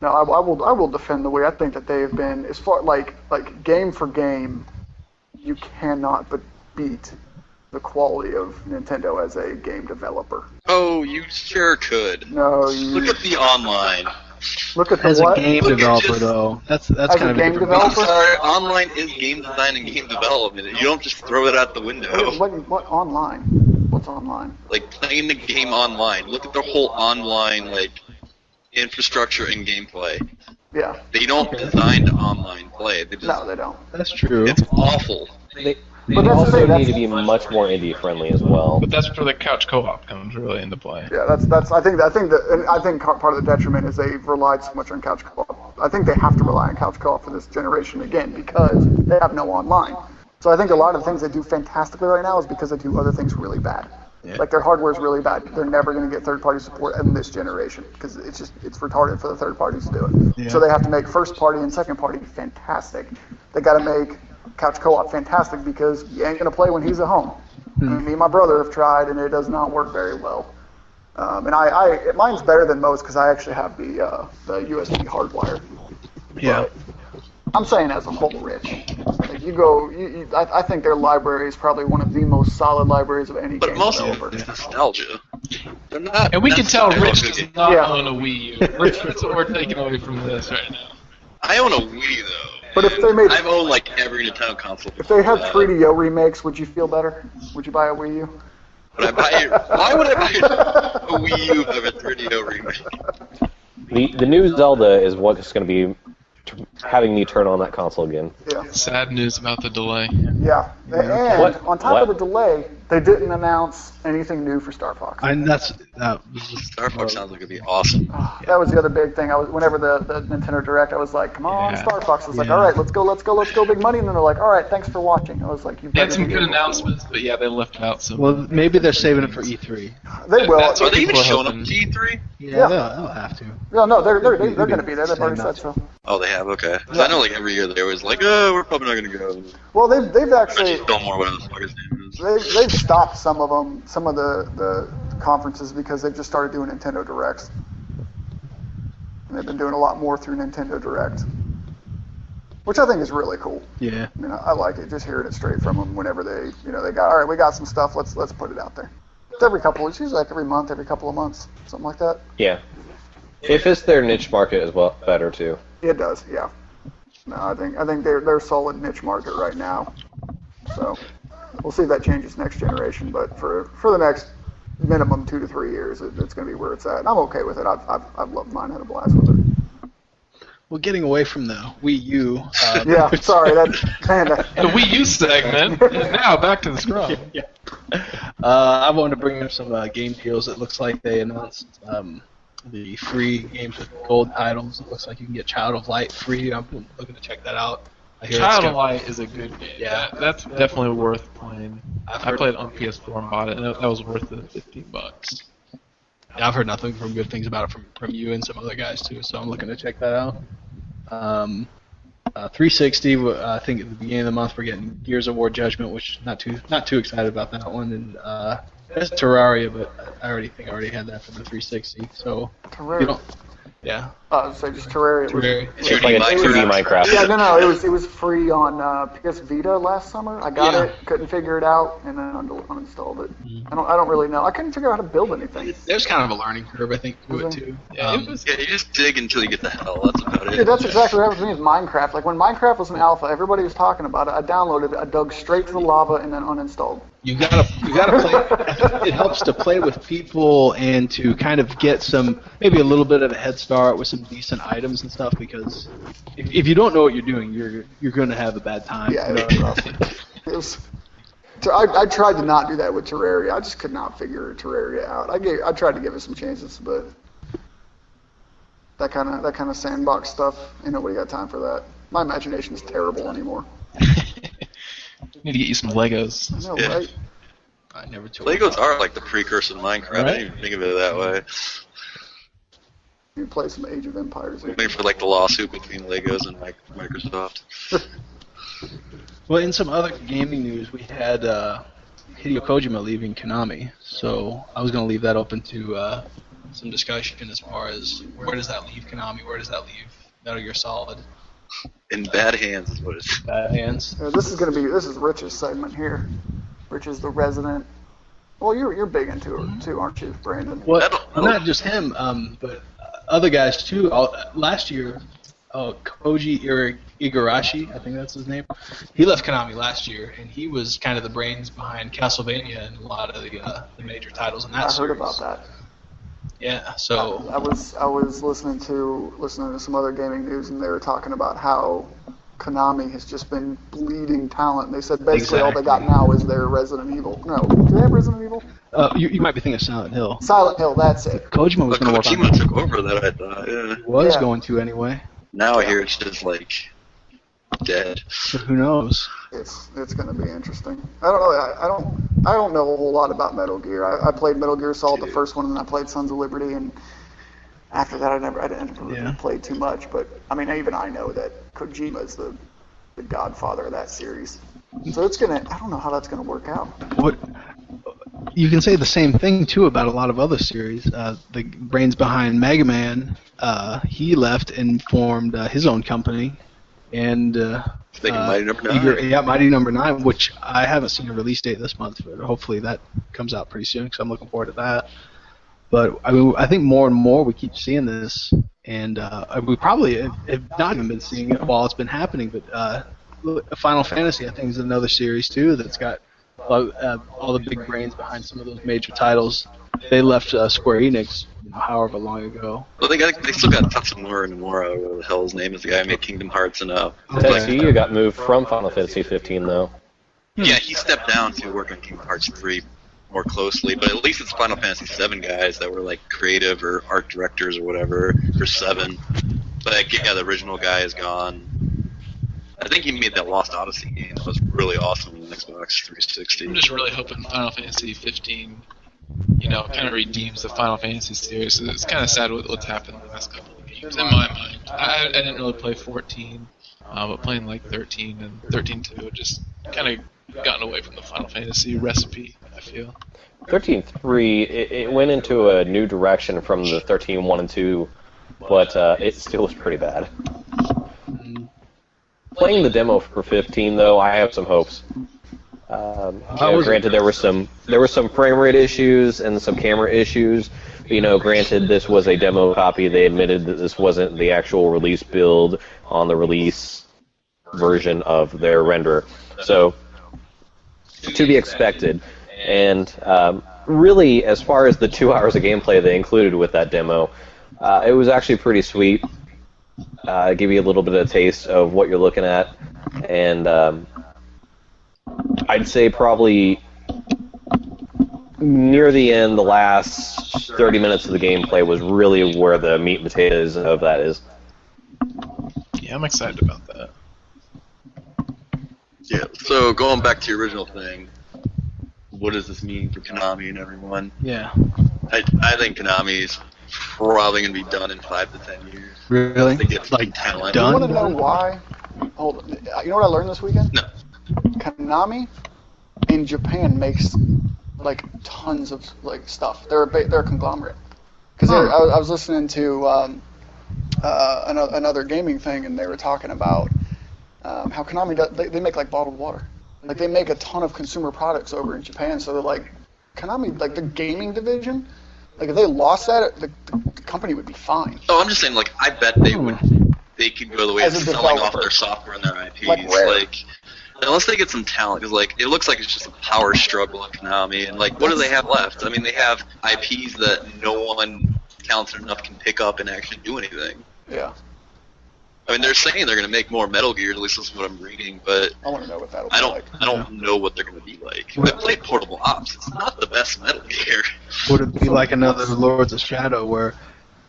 no, I will defend the Wii. I think that they have been, as far like game for game, you cannot but beat the quality of Nintendo as a game developer. Oh, you sure could. No, Look at the online. Look at the As what? a game developer, though, that's As kind a of game different. developer? Sorry, online is game design and game development. You don't just throw it out the window. What online? What's online? Like playing the game online. Look at the whole online infrastructure and gameplay. Yeah. They don't design online play. They just, No, they don't. That's true. it's awful. They But that's the also thing, need to be much more indie friendly as well. But that's where the couch co-op comes really into play. Yeah, that's. I think part of the detriment is they've relied so much on couch co-op. I think they have to rely on couch co-op for this generation again because they have no online. So I think a lot of the things they do fantastically right now is because they do other things really bad. Yeah. Like their hardware is really bad. They're never going to get third-party support in this generation because it's retarded for the third parties to do it. Yeah. So they have to make first party and second party fantastic. They got to make couch co-op fantastic because you ain't going to play when he's at home. Me and my brother have tried and it does not work very well. And mine's better than most because I actually have the USB hardwire. Yeah. But I'm saying as a whole, Rich. Like I think their library is probably one of the most solid libraries of any But game most of developer. it is nostalgia. They're not. And we can tell Rich necessarily- does not Yeah. own a Wii U. Rich, that's what we're taking away from this right now. I own a Wii though. But if they made, I've owned like every Nintendo console. if they had 3DO remakes, would you feel better? Would you buy a Wii U? Why would I buy a Wii U of a 3DO remake? The new Zelda is what's going to be having me turn on that console again. Yeah. Sad news about the delay. Yeah. And What? on top of the delay, they didn't announce anything new for Star Fox. And that's Star Fox sounds like it'd be awesome. That was the other big thing. Whenever the Nintendo Direct, I was like, "Come on, Yeah. Star Fox!" I was like, Yeah. "All right, let's go, big money." And then they're like, "All right, thanks for watching." I was like, "You They had better some be good able to." announcements, but yeah, they left out some. well, maybe they're saving it for E3. They will. That's Are what they even people are showing up hoping. to E3? Yeah, they'll have to. No, they're going to be there. They've already said so. Oh, they have. Okay. 'Cause I know like every year they always like, oh, we're probably not gonna go. Well, they've actually Actually, Fillmore, whatever the fuck his name is. they've stopped some of the conferences because they've just started doing Nintendo Directs. And they've been doing a lot more through Nintendo Direct, which I think is really cool. Yeah. I mean, I like it, just hearing it straight from them whenever they got, all right, we got some stuff, let's put it out there. It's usually like every month, every couple of months, something like that. Yeah. If it's their niche market as well, better too. It does, yeah. No, I think they're a solid niche market right now. So we'll see if that changes next generation. But for the next minimum 2 to 3 years, it's going to be where it's at. And I'm okay with it. I've loved mine. Had a blast with it. Well, getting away from the Wii U. Yeah, sorry. The Wii U segment. And now back to the Scrum. Yeah. I wanted to bring up some game deals. It looks like they announced the free games with gold titles. It looks like you can get Child of Light free. I'm looking to check that out. Child of Light is a good game. Yeah, that's definitely worth playing. I played it on PS4 and bought it, and that was worth the $15. Yeah, I've heard nothing from good things about it from you and some other guys too, so I'm looking to check that out. 360, I think at the beginning of the month we're getting Gears of War Judgment, which not too excited about that one, and there's Terraria, but I already had that for the 360. So Terraria. You don't, yeah. So just Terraria. Terraria. It's like a 2D Minecraft. Yeah, no, it was free on PS Vita last summer. I got it, couldn't figure it out, and then uninstalled it. I don't really know. I couldn't figure out how to build anything. There's kind of a learning curve, I think, to it too. Yeah, you just dig until you get the hell. That's about it. Yeah, that's exactly what happened to me with Minecraft. Like when Minecraft was in alpha, everybody was talking about it. I downloaded it, I dug straight to the lava, and then uninstalled. You gotta play. It helps to play with people and to kind of get maybe a little bit of a head start with some decent items and stuff. Because if you don't know what you're doing, you're going to have a bad time. Yeah, it was. I tried to not do that with Terraria. I just could not figure Terraria out. I tried to give it some chances, but that kind of sandbox stuff, ain't nobody got time for that. My imagination is terrible anymore. Need to get you some Legos. I know, right? I never took Legos are like the precursor to Minecraft. Right? I didn't even think of it that way. You play some Age of Empires. Waiting for like the lawsuit between Legos and Microsoft. Well, in some other gaming news, we had Hideo Kojima leaving Konami. So I was going to leave that open to some discussion as far as where does that leave Konami? Where does that leave Metal Gear Solid? In bad hands is what it is. Bad hands. This is Rich's segment here. Rich is the resident. Well, you're big into it too, aren't you, Brandon? Well, not just him, but other guys too. Last year, Koji Igarashi, I think that's his name. He left Konami last year, and he was kind of the brains behind Castlevania and a lot of the major titles in that series. I heard about that. Yeah, so I was listening to some other gaming news, and they were talking about how Konami has just been bleeding talent. They said basically all they got now is their Resident Evil. No, do they have Resident Evil? You might be thinking of Silent Hill. Silent Hill, that's it. Kojima was going to work on Kojima took over that, I thought. Yeah. Was going to anyway. Now I hear it's just like dead. So who knows? It's going to be interesting. I don't know. I don't know a whole lot about Metal Gear. I played Metal Gear Solid, the first one, and then I played Sons of Liberty, and after that I didn't really play too much. But I mean, even I know that Kojima is the godfather of that series. So I don't know how that's gonna work out. What you can say the same thing too about a lot of other series. The brains behind Mega Man, he left and formed his own company, and Mighty Number 9. Mighty Number 9, which I haven't seen a release date this month, but hopefully that comes out pretty soon because I'm looking forward to that. But I mean, I think more and more we keep seeing this, and we probably have not even been seeing it while it's been happening. But Final Fantasy, I think, is another series too that's got all the big brains behind some of those major titles. They left Square Enix, however long ago. Well, they still got Tatsunori Nomura, whatever the hell his name is, the guy who made Kingdom Hearts and Tetsuya got moved from Final Fantasy 15 though. Yeah, he stepped down to work on Kingdom Hearts 3 more closely, but at least it's Final Fantasy 7 guys that were like creative or art directors or whatever for 7. But yeah, the original guy is gone. I think he made that Lost Odyssey game. That was really awesome on Xbox 360. I'm just really hoping Final Fantasy 15, kind of redeems the Final Fantasy series. It's kind of sad what's happened in the last couple of games, in my mind. I didn't really play 14, but playing like 13 and 13.2 just kind of gotten away from the Final Fantasy recipe, I feel. 13.3, it went into a new direction from the 13.1 and 2, but it still was pretty bad. Playing the demo for 15, though, I have some hopes. Granted, there were some frame rate issues and some camera issues. Granted, this was a demo copy. They admitted that this wasn't the actual release build on the release version of their renderer. So, to be expected. And really, as far as the 2 hours of gameplay they included with that demo, it was actually pretty sweet. Give you a little bit of a taste of what you're looking at. And I'd say probably near the end, the last 30 minutes of the gameplay was really where the meat and potatoes of that is. Yeah, I'm excited about that. Yeah, so going back to your original thing, what does this mean for Konami and everyone? Yeah. I think Konami's probably going to be done in 5 to 10 years. Really? They get Like, talent. You done? want to know why? Hold on. You know what I learned this weekend? No. Konami in Japan makes like tons of like stuff. They're a conglomerate. Because I was listening to another gaming thing, and they were talking about how Konami they make like bottled water. Like they make a ton of consumer products over in Japan. So they're like Konami, like the gaming division. Like if they lost that, the company would be fine. Oh, I'm just saying, like, I bet they would. They could go the way of As a selling off developer. their software and their IPs. Like Rare. Like, unless they get some talent, because like it looks like it's just a power struggle in Konami. And like, what do they have left? I mean, they have IPs that no one talented enough can pick up and actually do anything. Yeah. I mean, they're saying they're going to make more Metal Gear. At least that's what I'm reading, but I want to know what that'll be I don't. like. I don't know what they're going to be like. I played Portable Ops. It's not the best Metal Gear. Would it be like another Lords of Shadow where,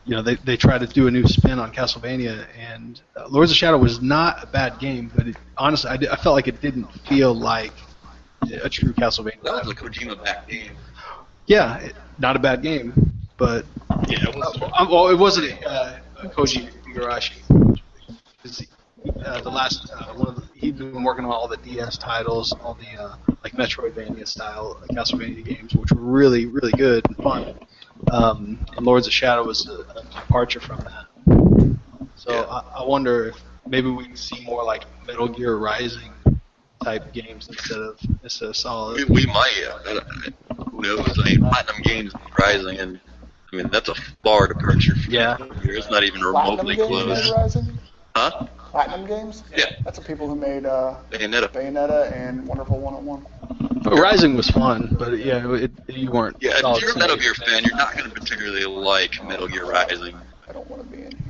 you know, they try to do a new spin on Castlevania, and Lords of Shadow was not a bad game, but honestly, I felt like it didn't feel like a true Castlevania. That was a Kojima back game. Yeah, not a bad game, but Yeah, it was. well, it wasn't Koji Igarashi. The last one of he'd been working on all the DS titles, all the like Metroidvania style Castlevania games, which were really, really good and fun. And Lords of Shadow was a departure from that. So Yeah. I wonder if maybe we can see more like Metal Gear Rising type games instead of Solid. We might. Who knows? I mean, Platinum Games is Rising, and I mean that's a far departure from Yeah. Metal Gear. It's not even Platinum remotely Games close. made Rising? Huh? Platinum Games? Yeah. That's the people who made Bayonetta. Bayonetta and Wonderful 101. Rising was fun, but yeah, you weren't. Yeah, Solid if you're a Snake. Metal Gear fan, you're not going to particularly like Metal Gear Rising I don't want to be in here.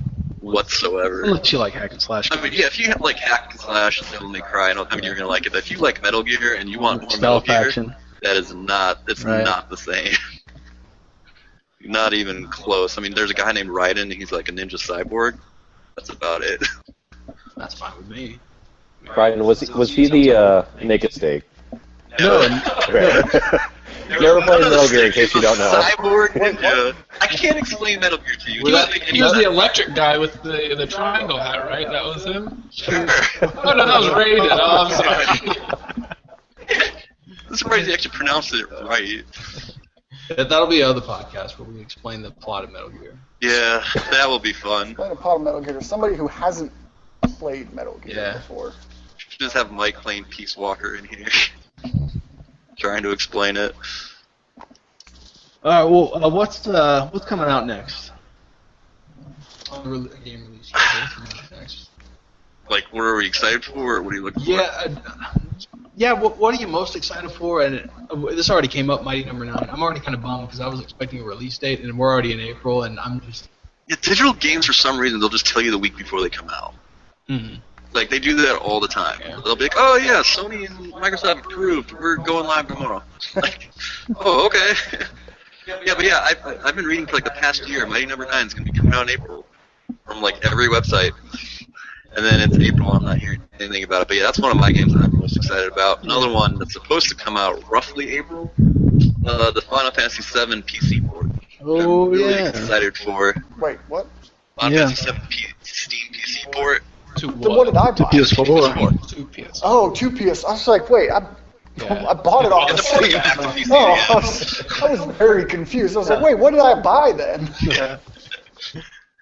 whatsoever. Unless you like hack and slash. I mean, yeah, if you have like Hack and Slash and Devil May Cry, I don't think you're going to like it. But if you like Metal Gear and you want more Metal Stealth Gear, action. that is not. It's Right. not the same. Not even close. I mean, there's a guy named Raiden. He's like a ninja cyborg. That's about it. That's fine with me. Brian, was he the naked steak? No, Okay. Never played Metal Gear in case you don't know. Cyborg ninja. I can't explain Metal Gear to you. He was, he was the Sure. electric guy with the triangle hat, right? That was him? Oh, no, that was Raiden. Oh, I'm sorry. I'm surprised you actually pronounced it right. that'll be another podcast where we explain the plot of Metal Gear. Yeah, that will be fun. Playing a part of Metal Gear to somebody who hasn't played Metal Gear Yeah. before. Should just have Mike playing Peace Walker in here, trying to explain it. All right. Well, what's coming out next? Game release. Next. Like, what are we excited for? Or what are you looking for? Yeah. What are you most excited for? And this already came up, Mighty Number 9. I'm already kind of bummed because I was expecting a release date, and we're already in April, and I'm just. Yeah, digital games for some reason they'll just tell you the week before they come out. Mm-hmm. Like they do that all the time. They'll be like, "Oh yeah, Sony and Microsoft approved. We're going live tomorrow." Like, oh okay. Yeah, but yeah, I've been reading for like the past year. Mighty Number 9 is gonna be coming out in April from like every website. And then it's April. I'm not hearing anything about it. But yeah, that's one of my games that I'm most excited about. Another one that's supposed to come out roughly April. The Final Fantasy VII PC port. Oh, I'm really yeah. excited for. Wait, what? Final Yeah. Fantasy VII Steam PC port. To Then what did I buy? PS4. Two PS. Oh, 2 PS. I was like, wait, I bought it off Yeah, the the port Steam. came back to PC, Oh, yeah. I was very confused. I was like, wait, what did I buy then? Yeah.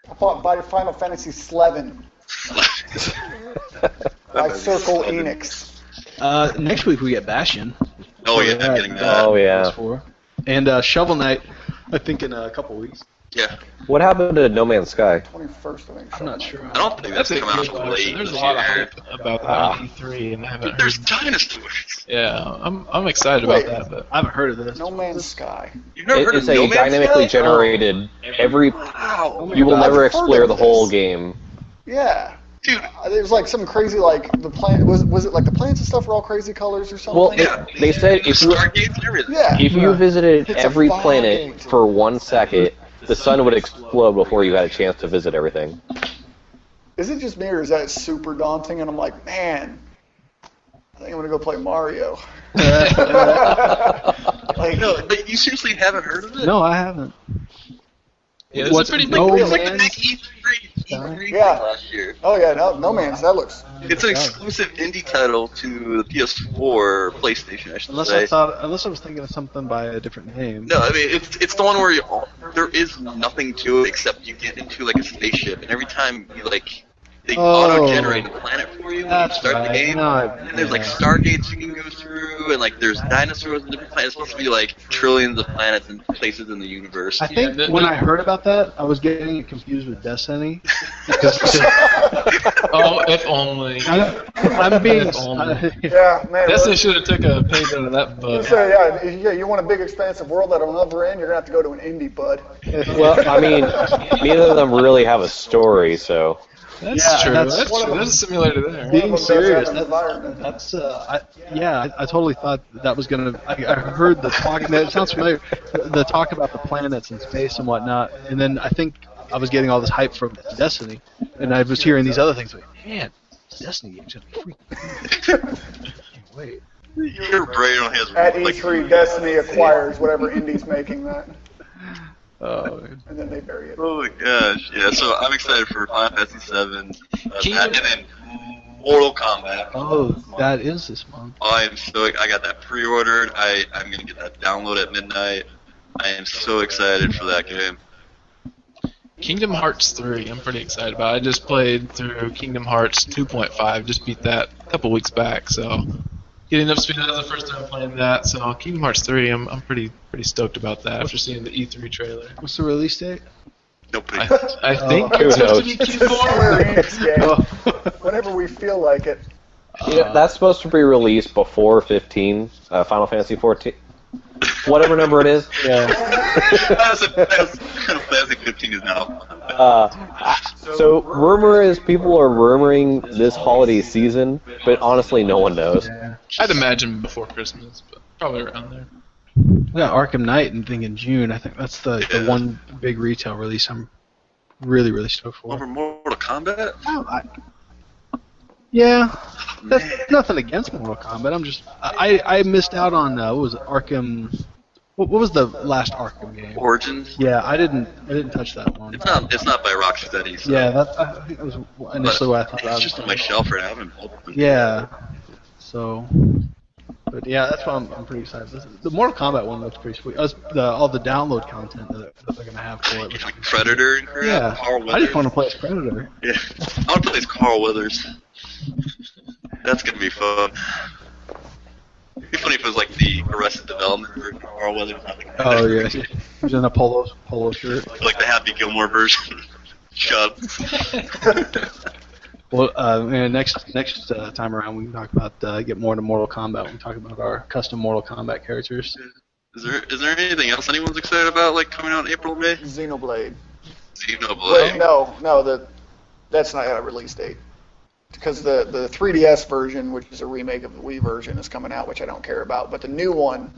I bought Final Fantasy XI by Circle Enix. Next week we get Bastion. Oh yeah, I'm getting that. Oh yeah. PS4. And Shovel Knight, I think in a couple weeks. Yeah. What happened to No Man's Sky? 21st, I think. I'm not sure. I don't think that's That's a come out good till question. late There's a this lot of year. hype about that on E3, and I haven't Dude, there's heard. dinosaurs. Yeah, I'm excited Wait. about that, but I haven't heard of this. No Man's Sky. You've never heard It's of No a Man's dynamically Sky? generated. Every Wow. you will I've never heard explore of the whole this. game. Yeah. Dude, There's like some crazy like the planet was it like the planets and stuff were all crazy colors or something? Well, yeah. they said if you Stargates and everything. yeah. if you visited It's a every fog planet game. for 1 second, the sun would explode before you had a chance to visit everything. Is it just me or is that super daunting? And I'm like, man, I think I'm gonna go play Mario. Like, No, but you seriously haven't heard of it? No, I haven't. yeah, this What's is pretty big. No It's like the Man's big E3 Yeah. last year. oh yeah, no Man's that looks. It's an exclusive indie title to the PS4 or PlayStation, I should Unless say. I was thinking of something by a different name. No, I mean it's the one where there is nothing to it except you get into like a spaceship, and every time you like they auto-generate a planet for you when you That's start right. the game. No, And there's like stargates you can go through, and like there's dinosaurs and different planets. It's supposed to be like trillions of planets and places in the universe. I think Yeah, when I heard about that, I was getting it confused with Destiny. Oh, if only. I'm being. If only. Yeah, man. Destiny should have took a page out of that book. So yeah, you want a big expansive world that on the other end, you're gonna have to go to an indie, bud. Well, I mean, neither of them really have a story, so. That's Yeah, true. that's That's one true. of There's a simulator there. Being does serious, have an environment. that's I totally thought that was gonna. I heard the talk. It sounds familiar. The talk about the planets and space and whatnot, and then I think I was getting all this hype from Destiny, and I was hearing these other things like, man, Destiny game's gonna be freaking. Can't wait. Your brain has At like E3, Destiny acquires whatever indie's making that, Oh, man. and then they bury it. oh my gosh, yeah. So I'm excited for Final Fantasy 7, Kingdom- and then Mortal Kombat. Oh, that is this month. I am so I got that pre-ordered. I'm gonna get that download at midnight. I am so excited for that game. Kingdom Hearts 3, I'm pretty excited about. I just played through Kingdom Hearts 2.5, just beat that a couple weeks back, so getting up to speed. That was the first time playing that, so Kingdom Hearts 3, I'm pretty stty about that after seeing the E3 trailer. What's the release date? Nope. I think Who it's supposed to knows? be Square Q4. Enix game. Whenever we feel like it. Yeah, that's supposed to be released before 15, Final Fantasy 14. Whatever number it is. Yeah. Final Fantasy 15 is now. So, rumor is people are rumoring this holiday season, but honestly, no one knows. I'd imagine before Christmas, but probably around there. We got Arkham Knight and thing in June. I think that's the one big retail release I'm really stoked for. Over Mortal Kombat? Yeah, that's nothing against Mortal Kombat. I'm just I missed out on what was it, Arkham? What was the last Arkham game? Origins? Yeah, I didn't touch that one. It's not by Rocksteady. So. Yeah, I think that was initially what I thought. It's just on my shelf right now. I haven't opened it. Yeah, so. But yeah, that's why I'm pretty excited. The Mortal Kombat one looks pretty sweet. All the download content that they're gonna have for it. Like Predator and crap. Yeah, Carl Weathers. I just want to play as Predator. Yeah, I want to play as Carl Weathers. That's gonna be fun. It'd be funny if it was like the Arrested Development version of Carl Weathers. Not the Oh yeah, he's in a polo shirt. like the Happy Gilmore version. Shut up. Well, next time around we can talk about get more into Mortal Kombat. We can talk about our custom Mortal Kombat characters. Is there anything else anyone's excited about, like coming out in April, May? Xenoblade. Xenoblade. No, that's not a release date. Because the 3DS version, which is a remake of the Wii version, is coming out, which I don't care about. But the new one,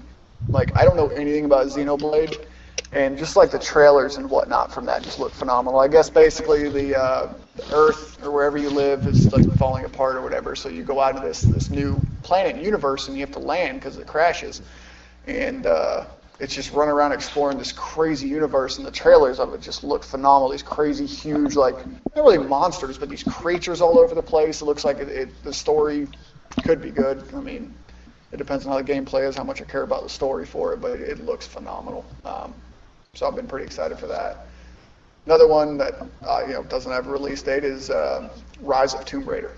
like, I don't know anything about Xenoblade, and just like the trailers and whatnot from that just look phenomenal. I guess basically the Earth or wherever you live is like falling apart or whatever, so you go out to this new planet and universe and you have to land because it crashes. And it's just run around exploring this crazy universe, and the trailers of it just look phenomenal. These crazy, huge, like, not really monsters, but these creatures all over the place. It looks like the story could be good. I mean, it depends on how the gameplay is, how much I care about the story for it, but it looks phenomenal. So I've been pretty excited for that. Another one that doesn't have a release date is Rise of Tomb Raider.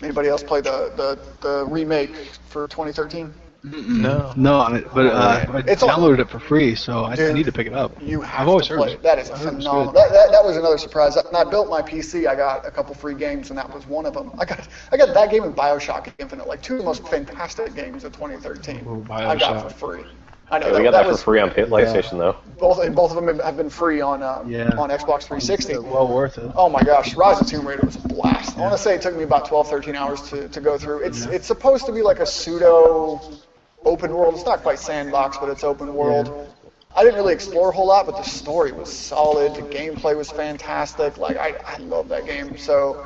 Anybody else play the remake for 2013? No. No, but I It's on- downloaded it for free, so I Dude, need to pick it up. You have I've always to heard play it. it. That is I heard it was phenomenal. good. That was another surprise. When I built my PC, I got a couple free games, and that was one of them. I got that game and Bioshock Infinite, like two of the most fantastic games of 2013. Oh, I got Bioshock. for free. I know Yeah, we got that for was free on PlayStation though. both of them have been free on Xbox 360. It's well worth it. Oh my gosh, Rise of Tomb Raider was a blast. I want to say it took me about 12, 13 hours to go through. It's supposed to be like a pseudo open world. It's not quite sandbox, but it's open world. I didn't really explore a whole lot, but the story was solid. The gameplay was fantastic. Like I love that game. So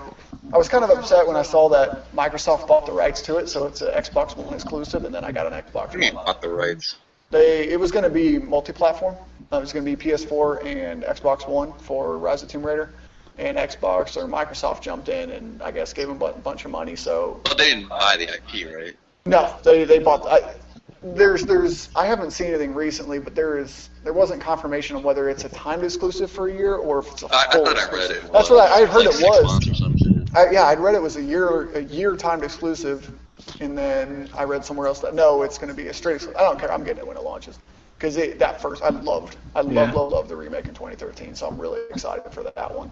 I was kind of upset when I saw that Microsoft bought the rights to it, so it's an Xbox One exclusive, and then I got an Xbox What do you mean One. bought the rights? It was going to be multi-platform. It was going to be PS4 and Xbox One for Rise of Tomb Raider, and Xbox or Microsoft jumped in and I guess gave them a bunch of money. So Well, they didn't buy the IP, right? no, they bought. I haven't seen anything recently, but there wasn't confirmation on whether it's a timed exclusive for a year or if it's a full. I thought I read exclusive. it. That's what I heard like it 6 was. months or some shit. I'd read it was a year timed exclusive, and then I read somewhere else that no, it's going to be a straight exclusive. I don't care. I'm getting it when it launches. Because I loved the remake in 2013, so I'm really excited for that one.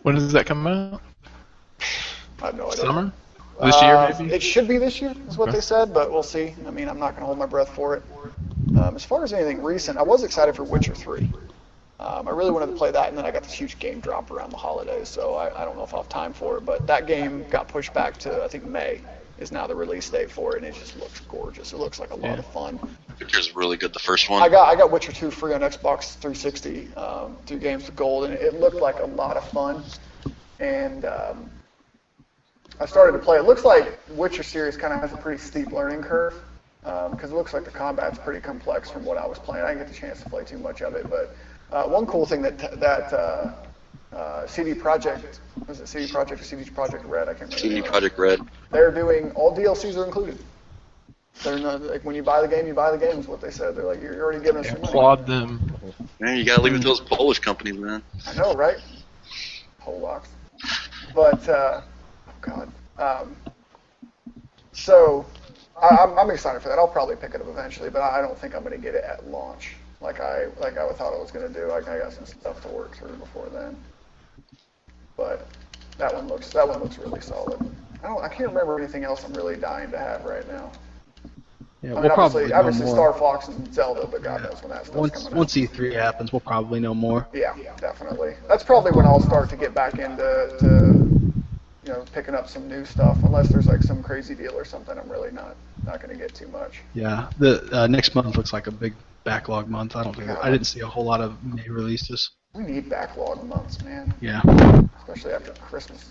When does that come out? I have no idea. Summer? This year, maybe? It should be this year, is what they said, but we'll see. I mean, I'm not going to hold my breath for it. As far as anything recent, I was excited for Witcher 3. I really wanted to play that, and then I got this huge game drop around the holidays, so I don't know if I'll have time for it. But that game got pushed back to, I think, May is now the release date for it, and it just looks gorgeous. It looks like a lot of fun. Witcher's really good, the first one. I got Witcher 2 free on Xbox 360 through Games with Gold, and it looked like a lot of fun. And I started to play. It looks like Witcher series kind of has a pretty steep learning curve because it looks like the combat's pretty complex from what I was playing. I didn't get the chance to play too much of it, but one cool thing that CD Projekt, was it CD Projekt or CD Projekt Red? I can't remember. CD Projekt Red. They're doing all DLCs are included. They're not, like when you buy the game is what they said. They're like, you're already giving us your money. Applaud them. Man, you gotta leave it to those Polish companies, man. I know, right? Polacks. But oh god. So I'm excited for that. I'll probably pick it up eventually, but I don't think I'm going to get it at launch like I thought I was going to do. I got some stuff to work through before then. But that one looks really solid. I can't remember anything else I'm really dying to have right now. Yeah, I mean, we'll probably know obviously more. Star Fox and Zelda, but God knows when that stuff's coming out. Once E3 happens, we'll probably know more. Yeah, definitely. That's probably when I'll start to get back into picking up some new stuff. Unless there's like some crazy deal or something, I'm really not going to get too much. Yeah, the next month looks like a big backlog month. I didn't see a whole lot of May releases. We need backlog months, man. Yeah. Especially after Christmas.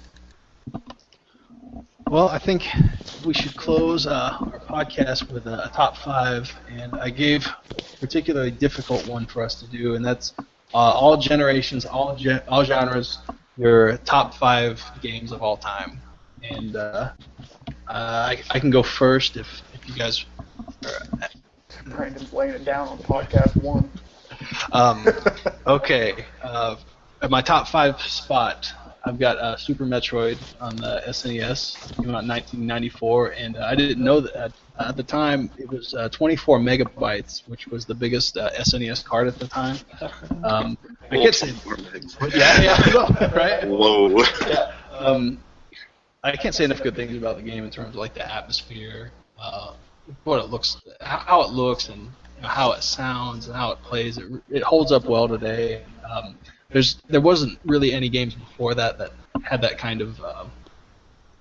Well, I think we should close our podcast with a top 5, and I gave a particularly difficult one for us to do, and that's all generations, all genres, your top 5 games of all time. And I can go first if you guys. Brandon's laying it down on podcast 1. Okay. At my top 5 spot, I've got Super Metroid on the SNES. It came out in 1994, and I didn't know that at the time it was 24 megabytes, which was the biggest SNES card at the time. I can't say. Yeah, right. Whoa. Yeah. I can't say enough good things about the game in terms of like the atmosphere, what it looks, how it looks, and how it sounds and how it plays. It holds up well today. There wasn't really any games before that had that kind of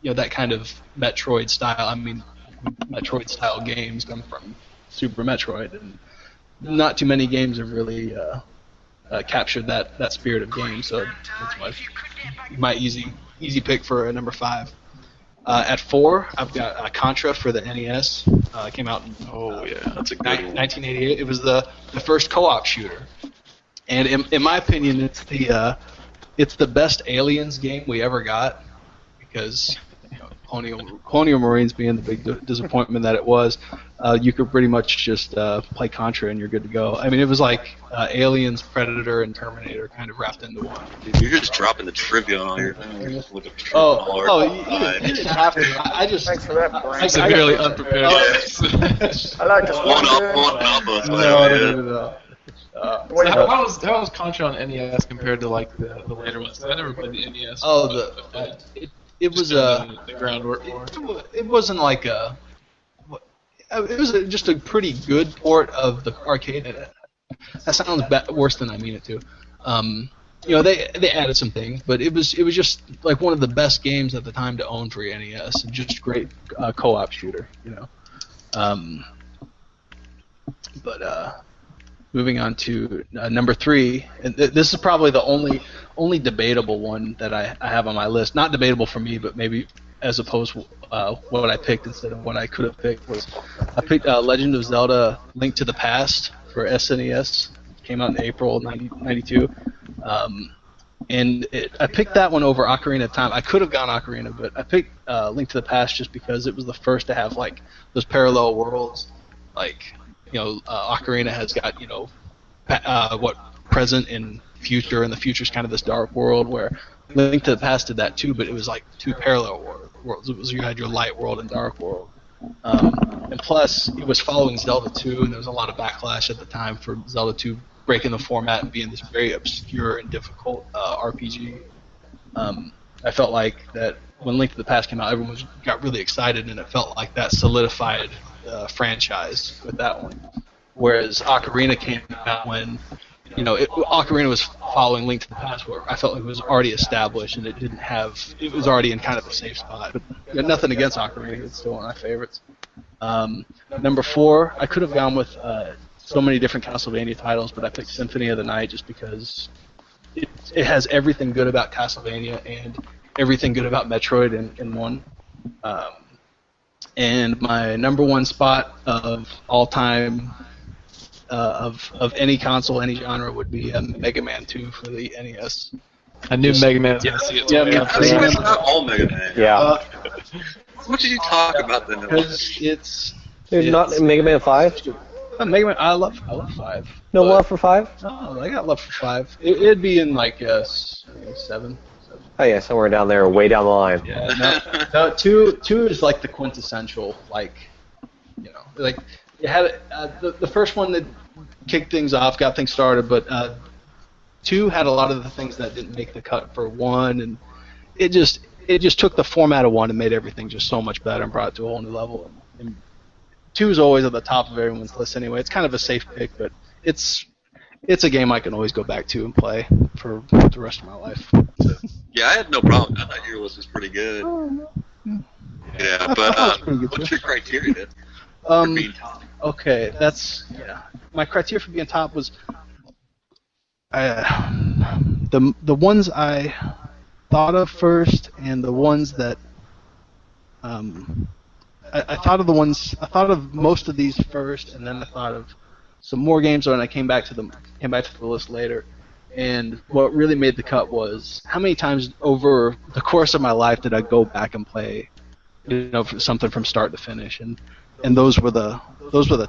that kind of Metroid style. I mean, Metroid style games come from Super Metroid, and not too many games have really captured that spirit of game. So that's my easy pick for number 5. At 4, I've got Contra for the NES. It came out in That's a good one. 1988. It was the first co-op shooter. And in my opinion, it's the best Aliens game we ever got, because Colonial Marines being the big disappointment that it was. you could pretty much just play Contra and you're good to go. I mean, it was like Aliens, Predator, and Terminator kind of wrapped into one. Dude, you're just dropping the trivia on all your thing. You're just looking at You didn't have to. I just. Thanks for that, Brian. I'm severely unprepared. I like this one up us. No. Wait, How was Contra on NES compared to like the later ones? I never played the NES. It was the groundwork for it. It wasn't like a. It was just a pretty good port of the arcade. That sounds worse than I mean it to. They added some things, but it was just like one of the best games at the time to own for your NES. Just great co-op shooter, Moving on to number 3, and this is probably the only debatable one that I have on my list. Not debatable for me, but maybe as opposed to what I picked instead of what I could have picked was I picked Legend of Zelda: Link to the Past for SNES. It came out in April 1992. I picked that one over Ocarina of Time. I could have gone Ocarina, but I picked Link to the Past just because it was the first to have like those parallel worlds. Like, Ocarina has got present and future, and the future's kind of this dark world where Link to the Past did that too, but it was like 2 parallel worlds. It was you had your light world and dark world. And plus, it was following Zelda 2, and there was a lot of backlash at the time for Zelda 2 breaking the format and being this very obscure and difficult RPG. I felt like that when Link to the Past came out, everyone got really excited, and it felt like that solidified the franchise with that one. Whereas Ocarina came out when, Ocarina was following Link to the Past, where I felt like it was already established and it was already in kind of a safe spot. But nothing against Ocarina, it's still one of my favorites. Number 4, I could have gone with so many different Castlevania titles, but I picked Symphony of the Night just because it has everything good about Castlevania and everything good about Metroid in one. And my number 1 spot of all time of any console, any genre would be Mega Man 2 for the NES. I knew Mega Man was going to see it. It's not all Mega Man. Yeah. What did you talk about then? Because it's not Mega Man 5? Mega Man. I love 5. No love for 5? No, I got love for 5. It'd be in like 7. Oh yeah, somewhere down there, way down the line. Yeah, no, 2 is like the quintessential, like you had the first one that kicked things off, got things started, but 2 had a lot of the things that didn't make the cut for 1, and it just took the format of 1 and made everything just so much better and brought it to a whole new level. And 2 is always at the top of everyone's list anyway. It's kind of a safe pick, but it's a game I can always go back to and play for the rest of my life. Yeah, I had no problem. I thought your list was pretty good. Yeah, but what's your criteria for being top? Okay, my criteria for being top was the ones I thought of first, and the ones that I thought of most of these first, and then I thought of some more games, and I came back to the list later. And what really made the cut was how many times over the course of my life did I go back and play, something from start to finish, and those were the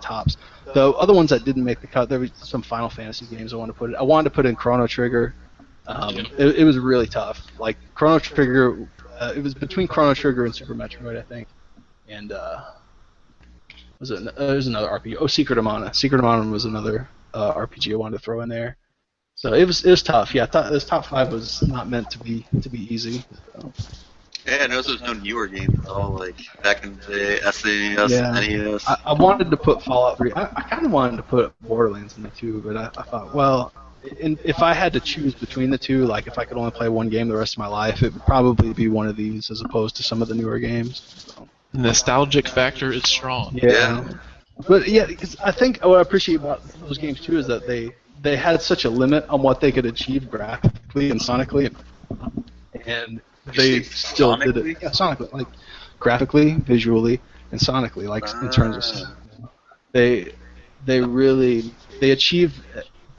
tops. The other ones that didn't make the cut, there were some Final Fantasy games I wanted to put in Chrono Trigger. It was really tough. Like Chrono Trigger, it was between Chrono Trigger and Super Metroid, I think. And there's another RPG. Oh, Secret of Mana. Secret of Mana was another RPG I wanted to throw in there. So it was tough. Yeah, I thought this top 5 was not meant to be easy. So. Yeah, I noticed there's no newer games at all, like back in the day, SNES, NES. I wanted to put Fallout 3. I kind of wanted to put Borderlands in there too, but I thought, well, if I had to choose between the two, like if I could only play one game the rest of my life, it would probably be one of these as opposed to some of the newer games. So. The nostalgic factor is strong. Yeah. But yeah, because I think what I appreciate about those games too is that they had such a limit on what they could achieve graphically and sonically, and they still did it. Yeah, sonically, like graphically, visually, and sonically, like in terms of sound. They achieved.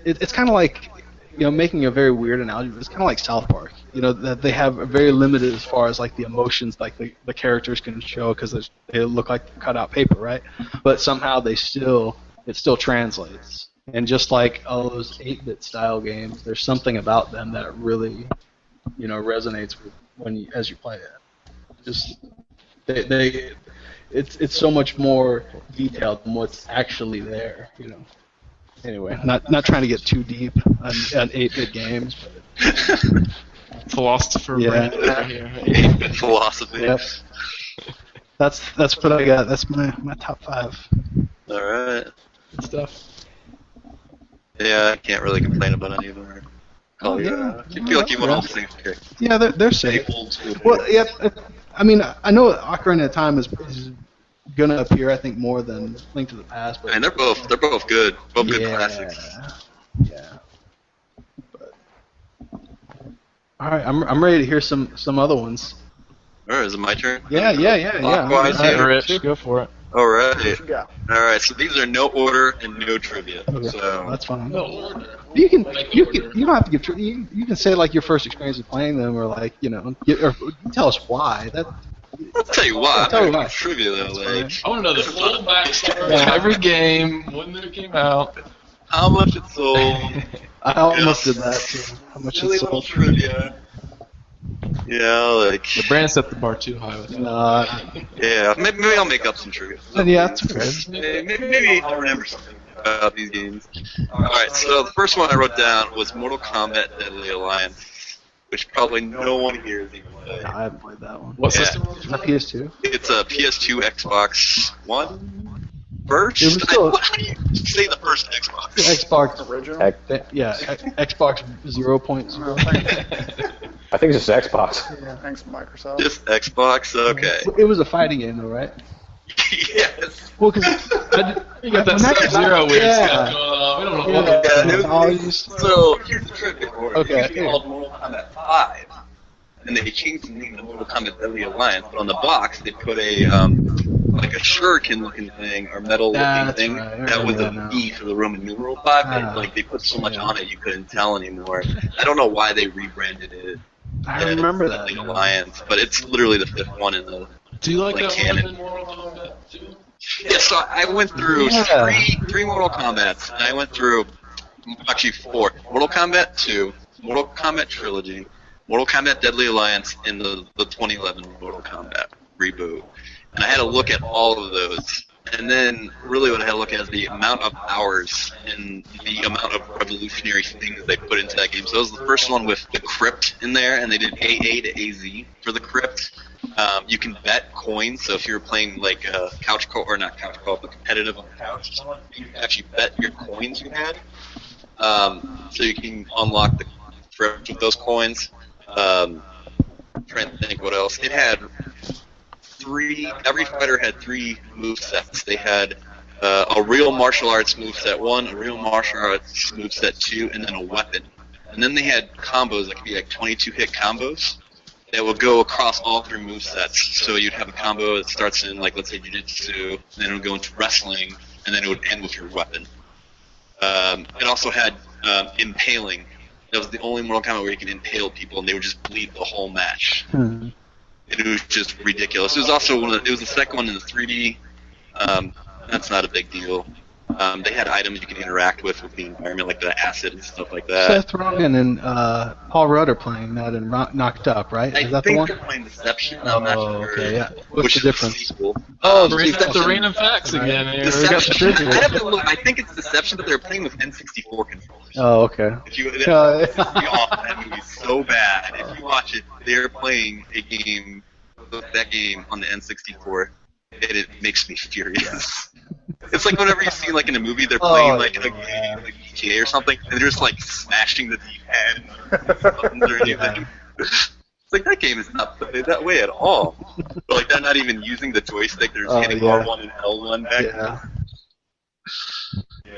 It's kind of like making a very weird analogy, but it's kind of like South Park. That they have a very limited as far as like the emotions like the characters can show because they look like cut out paper, right? But somehow it still translates. And just like all those 8-bit style games, there's something about them that really, resonates with as you play it. Just it's so much more detailed than what's actually there. Anyway, not trying to get too deep on 8-bit games. But Philosopher Yeah. Brandon over here. Philosophy. Yep. That's what I got. That's my top 5. All right. Good stuff. Yeah, I can't really complain about any of them. Oh, yeah. I feel like you want all the things here. Yeah, they're safe. Old school. Well, yeah. I mean, I know Ocarina of Time is gonna appear, I think, more than Link to the Past. But And they're both good. Both good classics. Yeah. But, all right, I'm ready to hear some other ones. All right, is it my turn? Yeah. Clockwise All right, here. Rich, go for it. All right. What you got? All right. So these are no order and no trivia. Okay, So that's fine. No order. You don't have to give you can say like your first experience of playing them, or like or tell us why. I'll tell you why. Tell me why. Trivia though, like I want to know the full backstory of every game, when it came out. how much it sold. I almost did that too. How much Really it's little sold? trivia. Yeah, like But Brandon set the bar too high with that. yeah. Maybe I'll make up some trivia. Yeah, that's good. Maybe I'll remember something about these games. Alright, so the first one I wrote down was Mortal Kombat Deadly Alliance, which probably no one here has even played. I haven't played that one. What Yeah. system? Is that PS2? It's a PS2, Xbox One? First? It was still- How do you say the first Xbox? Xbox. Original? Xbox 0.0. I think it's just Xbox. Thanks, Microsoft. Just Xbox? Okay. It was a fighting game, though, right? Yes. Well, because You got that Sub-Zero weird stuff going on. We don't know what Yeah, it was- So here's the trivia for it. Okay. It was called Mortal Kombat 5, and they changed the name to Mortal Kombat Deadly Alliance. But on the box, they put a like a shuriken-looking thing or metal-looking That's thing right, I that was remember a that V for the Roman numeral 5. Ah. Like they put so much on it, you couldn't tell anymore. I don't know why they rebranded it. I remember that. Deadly now. Alliance, but it's literally the 5th one in the. Do you like Like that canon. one in Mortal Kombat 2? Yeah, so I went through Yeah. three Mortal Kombats, and I went through actually 4. Mortal Kombat 2, Mortal Kombat Trilogy, Mortal Kombat Deadly Alliance, and the 2011 Mortal Kombat reboot. And I had to look at all of those. And then really what I had to look at is the amount of hours and the amount of revolutionary things they put into that game. So that was the first one with the crypt in there, and they did AA to AZ for the crypt. You can bet coins, so if you're playing like couch co or not couch co but competitive on the couch or something, you can actually bet your coins you had. So you can unlock the crypt with those coins. Trying to think what else. It had every fighter had 3 move sets. They had a real martial arts move set 1, a real martial arts move set 2, and then a weapon. And then they had combos that could be like 22 hit combos that would go across all 3 move sets. So you'd have a combo that starts in, like, let's say jiu-jitsu, then it would go into wrestling, and then it would end with your weapon. It also had impaling. That was the only Mortal Kombat where you could impale people, and they would just bleed the whole match. Hmm. It was just ridiculous. It was also it was the second one in the 3D. That's not a big deal. They had items you can interact with the environment, like the acid and stuff like that. Seth Rogen and Paul Rudd are playing that in Knocked Up, right? I Is that the think one? they're playing Deception. I'm not sure. Okay, yeah. What's Which the is difference? The sequel. Oh, Bring up the Deception- random facts again. Here. We got the Deception. trivia. I have to look. I think it's Deception, but they're playing with N64 controllers. Oh, okay. If you, Yeah. that movie's so bad. If you watch it, they're playing that game on the N64. It makes me furious. It's like whenever you see like in a movie they're playing like a game like GTA or something, and they're just like smashing the D-pad and buttons or anything. It's like that game is not played that way at all. But, like they're not even using the joystick; they're just hitting yeah. R1 and L1 back. Yeah.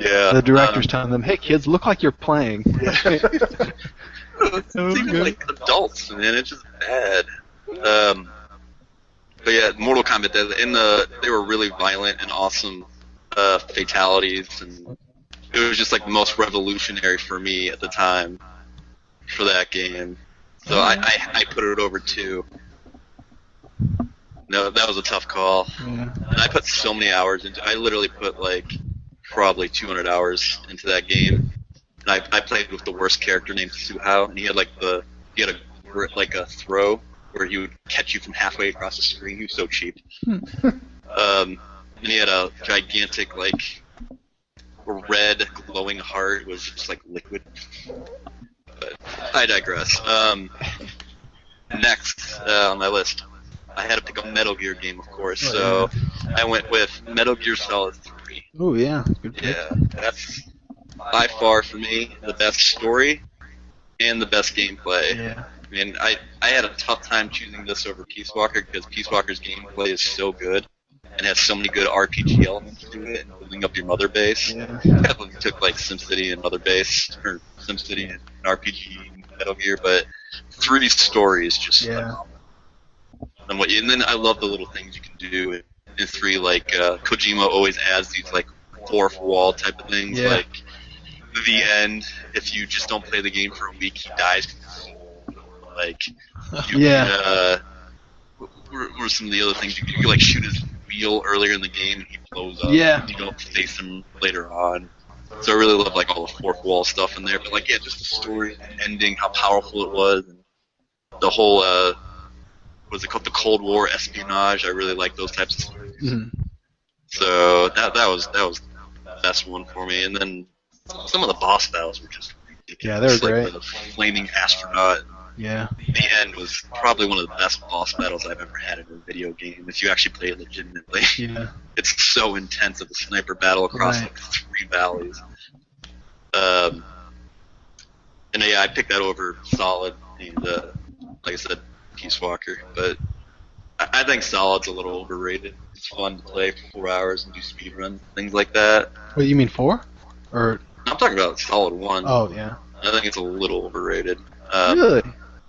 Yeah. The director's telling them, "Hey, kids, look like you're playing." It's even like adults, man. It's just bad. But yeah, Mortal Kombat. They were really violent and awesome fatalities, and it was just like the most revolutionary for me at the time for that game. So I put it over 2. No, that was a tough call. Yeah. And I put so many hours into. I literally put like probably 200 hours into that game. And I played with the worst character named Suhao, and he had a throw where he would catch you from halfway across the screen. He was so cheap. And he had a gigantic red glowing heart. It was just like liquid. But I digress. Next on my list, I had to pick a Metal Gear game, of course. So I went with Metal Gear Solid 3. Oh yeah, good pick. Yeah, that's by far for me the best story and the best gameplay. Yeah. I mean, I had a tough time choosing this over Peace Walker because Peace Walker's gameplay is so good and has so many good RPG elements to it and building up your mother base. Yeah. Definitely took like SimCity and Mother Base, or SimCity and RPG and Metal Gear, but 3's story is just phenomenal. And then I love the little things you can do in 3, like Kojima always adds these like fourth wall type of things, like the end. If you just don't play the game for a week, he dies. Like, what were some of the other things you could like shoot his wheel earlier in the game and he blows up? Yeah. You don't face him later on. So I really love like all the fourth wall stuff in there, but like just the story and ending, how powerful it was, and the whole what's it called, the Cold War espionage. I really like those types of stories. Mm-hmm. So that was the best one for me. And then some of the boss battles were just ridiculous. Yeah, they were great. Like the flaming astronaut. Yeah. The end was probably one of the best boss battles I've ever had in a video game. If you actually play it legitimately, it's so intense of a sniper battle across like 3 valleys. And I picked that over Solid and like I said, Peace Walker. But I think Solid's a little overrated. It's fun to play for 4 hours and do speedruns, things like that. Wait, you mean 4? Or I'm talking about Solid 1. Oh yeah. I think it's a little overrated. Really?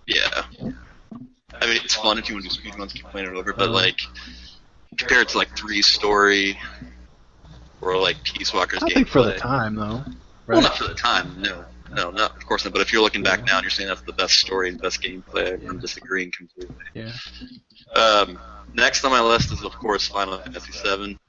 Yeah. I mean, it's fun if you want to do speedruns, keep playing it over, but like, compared to like 3's story, or like Peace Walker's gameplay. I think for the time, though. Right? Well, not for the time, no, not, of course not, but if you're looking back now and you're saying that's the best story and best gameplay, I'm disagreeing completely. Yeah. Next on my list is, of course, Final Fantasy VII.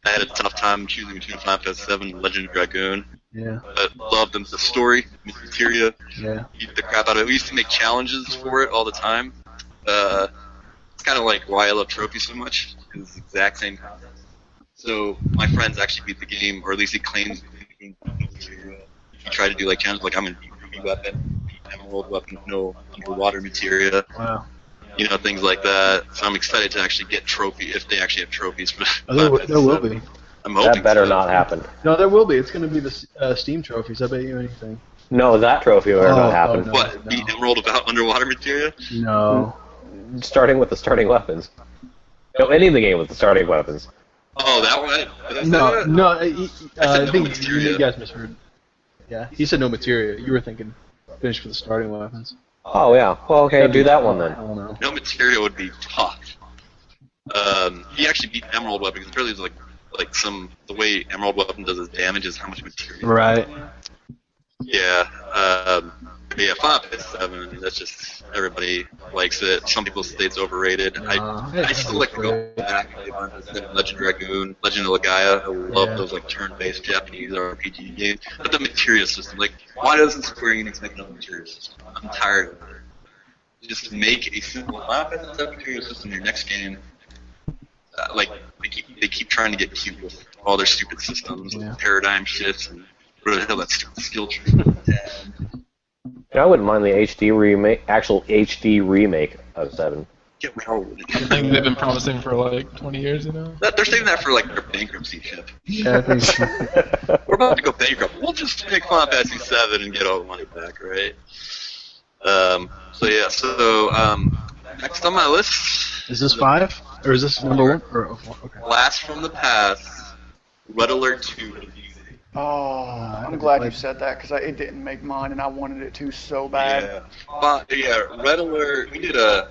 I had a tough time choosing between Final Fantasy VII and Legend of Dragoon. Yeah. But loved the story, materia. Yeah. Eat the crap out of it. We used to make challenges for it all the time. It's kind of like why I love trophies so much. It's the exact same concept. So my friends actually beat the game, or at least he claims he tried to do like challenges, like I'm gonna beat Ruby weapon, beat Emerald weapon, no underwater materia. Wow. You know, things like that. So I'm excited to actually get trophy if they actually have trophies for. There will be. I'm hoping that better so. not happen. No, there will be. It's going to be the Steam trophies. I bet you anything. No, that trophy better not happen. No, What? no. Beat Emerald without underwater materia? No. Starting with the starting weapons. No, ending the game with the starting weapons. Oh, that one? Did I say No, that? no. said I no think materia. you guys misheard. Yeah, he said no materia. You were thinking finish for the starting weapons. Oh, yeah. Well, okay, do that one I then. don't know. No materia would be tough. He actually beat Emerald weapon because apparently there's like the way Emerald weapon does its damage is how much material. Right. Yeah. Yeah, Final Fantasy VII, that's just, everybody likes it. Some people say it's overrated. I still like to go back and play Final Fantasy VII, Legend Dragoon, Legend of Legaia. I love those like turn-based Japanese RPG games. But the materia system, like, why doesn't Square Enix make another materia system? I'm tired of it. Just make a simple Final Fantasy VII materia system in your next game. Like, they keep trying to get cute with all their stupid systems, like paradigm shifts, and what the hell that stupid skill tree. I wouldn't mind the actual HD remake of 7. Get real with I think they've been promising for like 20 years, you know? They're saving that for like their bankruptcy chip. Yeah, I think. We're about to go bankrupt. We'll just take Final Fantasy VII and get all the money back, right? Next on my list. Is this 5? Or is this number 1? Or, okay. Blast from the Past, Red Alert 2. Oh, I'm glad you said that because it didn't make mine, and I wanted it to so bad. Yeah, Red Alert. We did a.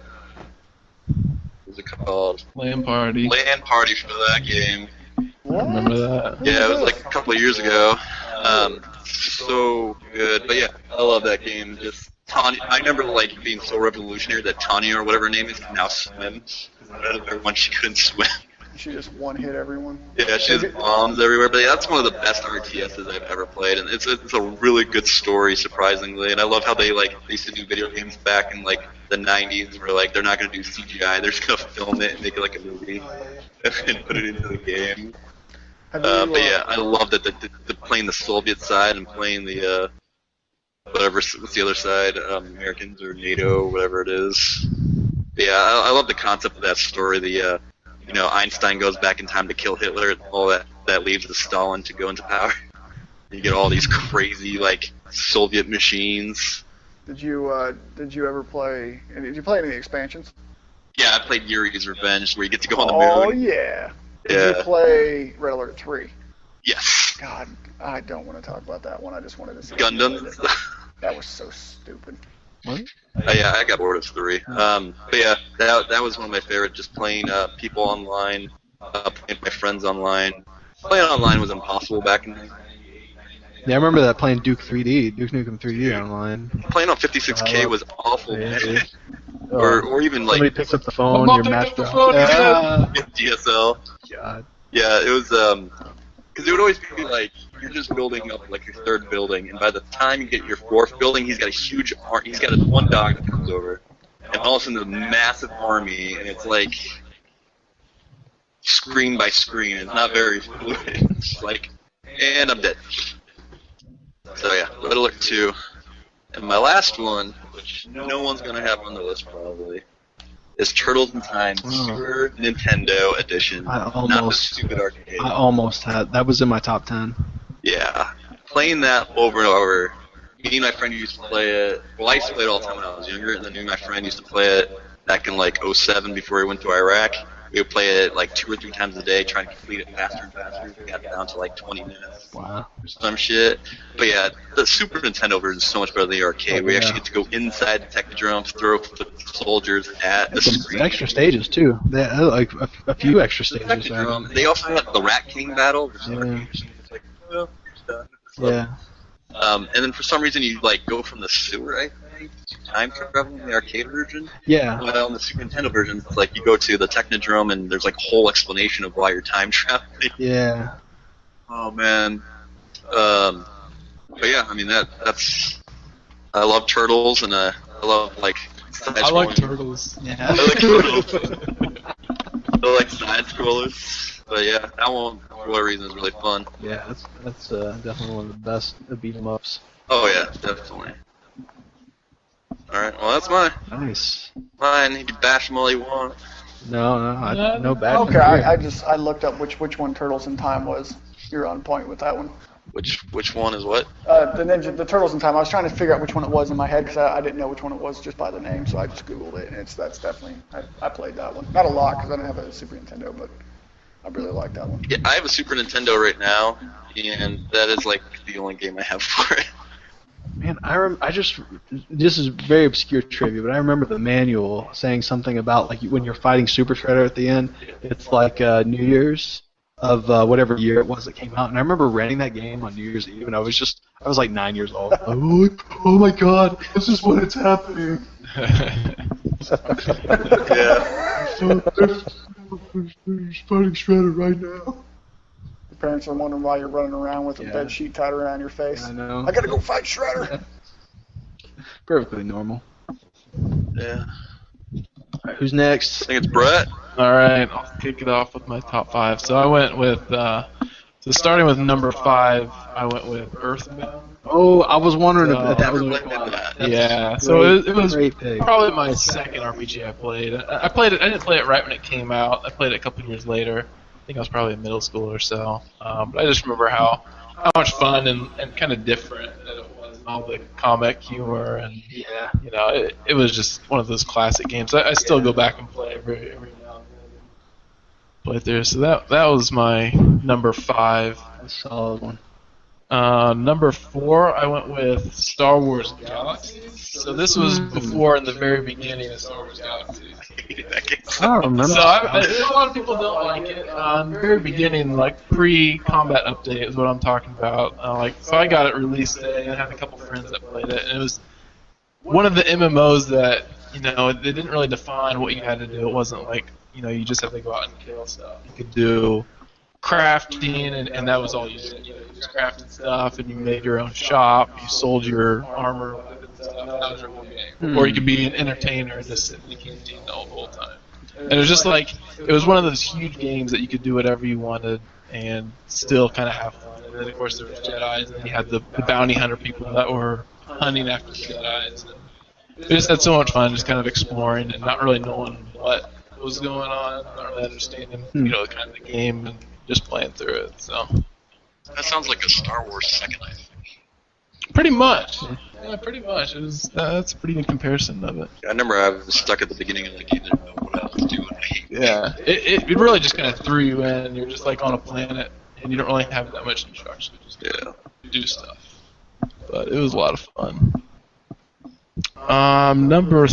What's it called? LAN party. LAN party for that game. What? Remember that? Yeah, it was like a couple of years ago. So good. But yeah, I love that game. Just Tanya. I remember like being so revolutionary that Tanya or whatever her name is can now swim. Everyone she couldn't swim. She just one-hit everyone. Yeah, she has bombs everywhere. But yeah, that's one of the best RTSs I've ever played, and it's a really good story, surprisingly. And I love how they used to do video games back in like the '90s, where like they're not gonna do CGI, they're just gonna film it and make it like a movie and put it into the game. But yeah, I love that the playing the Soviet side and playing the what's the other side, Americans or NATO, whatever it is. But yeah, I love the concept of that story. The Einstein goes back in time to kill Hitler, and all that leaves the Stalin to go into power. You get all these crazy like Soviet machines. Did you ever play? Did you play any of the expansions? Yeah, I played Yuri's Revenge, where you get to go on the moon. Oh yeah. Did you play Red Alert 3? Yes. God, I don't want to talk about that one. I just wanted to see Gundam and stuff. That was so stupid. What? Yeah, I got bored of 3. But yeah, that was one of my favorite. Just playing people online, playing with my friends online. Playing online was impossible back in the day. Yeah, I remember that playing Duke Nukem 3D online. Playing on 56K was awful, man. or even like somebody picks up the phone, you're matched up. DSL. God. Yeah, it was because it would always be like you're just building up like your 3rd building, and by the time you get your 4th building, he's got a huge he's got one dog that comes over, and all of a sudden there's a massive army, and it's like screen by screen. It's not very fluid. It's like, and I'm dead. So yeah, Red Alert 2. And my last one, which no one's going to have on the list probably, is Turtles in Time Super Nintendo Edition. Not the stupid arcade. I almost had. That was in my top 10. Yeah. Playing that over and over. Me and my friend used to play it. Well, I used to play it all the time when I was younger, and then me and my friend used to play it back in like '07 before we went to Iraq. We would play it like 2 or 3 times a day, trying to complete it faster and faster. We got down to like 20 minutes. Wow. Or some shit. But yeah, the Super Nintendo version is so much better than the arcade. We actually get to go inside the Technodrome, throw the soldiers at the screen. Extra stages too. They had like a few extra stages. Technodrome. They also had the Rat King battle. Yeah. It's like, well, done. Yeah. And then for some reason you like go from the sewer, I think, to time travel in the arcade version. Yeah. Well, in the Super Nintendo version, it's like you go to the Technodrome and there's like a whole explanation of why you're time traveling. Yeah. Oh man. But yeah, I mean that's. I love Turtles and I love like. I like Turtles. Yeah. I like Turtles. I like side scrollers. But yeah, that one for whatever reason is really fun. Yeah, that's definitely one of the best beat 'em ups. Oh yeah, definitely. All right, well that's mine. Nice. Mine, you can bash them all you want. No bad. Okay, I looked up which one Turtles in Time was. You're on point with that one. Which one is what? The Turtles in Time. I was trying to figure out which one it was in my head because I didn't know which one it was just by the name, so I just Googled it, and that's definitely I played that one. Not a lot because I didn't have a Super Nintendo, but I really like that one. Yeah, I have a Super Nintendo right now, and that is like the only game I have for it. Man, this is very obscure trivia, but I remember the manual saying something about like when you're fighting Super Shredder at the end, it's like New Year's of whatever year it was that came out, and I remember renting that game on New Year's Eve, and I was like 9 years old. Oh my God, this is when it's happening. Yeah. They're fighting Shredder right now. Your parents are wondering why you're running around with a bed sheet tied around your face. I know. I gotta go fight Shredder. Perfectly normal. Yeah. Alright, who's next? I think it's Brett. Alright, I'll kick it off with my top 5. So I went with, so starting with number 5, I went with Earthbound. Oh, I was wondering if that was what it was. Yeah, so it was pick. probably my second RPG I played. I played it. I didn't play it right when it came out. I played it a couple years later. I think I was probably in middle school or so. But I just remember how much fun and kind of different that it was, and all the comic humor, and it was just one of those classic games. I still go back and play every now and then. Play through. So that was my number 5. A solid one. Number 4, I went with Star Wars Galaxies. So this was before in the very beginning of Star Wars Galaxies. that game. I don't remember. So a lot of people don't like it. In the very beginning, like pre-combat update is what I'm talking about. So I got it release day, and I had a couple friends that played it, and it was one of the MMOs that they didn't really define what you had to do. It wasn't like you just have to go out and kill stuff. You could do crafting, and that was all you did. You just crafted stuff, and you made your own shop. You sold your armor, weapons, stuff. That was your whole game. Or you could be an entertainer and just sit in the canteen the whole time. And it was just like it was one of those huge games that you could do whatever you wanted and still kind of have fun. And then of course there was Jedi's, and you had the bounty hunter people that were hunting after the Jedi's. And we just had so much fun, just kind of exploring and not really knowing what was going on, not really understanding the kind of the game and just playing through it. So That sounds like a Star Wars second life. pretty much, yeah, pretty much. That's a pretty good comparison of it. I remember I was stuck at the beginning of the game, didn't know what I was doing. Yeah, it really just kind of threw you in. You're just like on a planet, and you don't really have that much instruction. Just do stuff. But it was a lot of fun. Number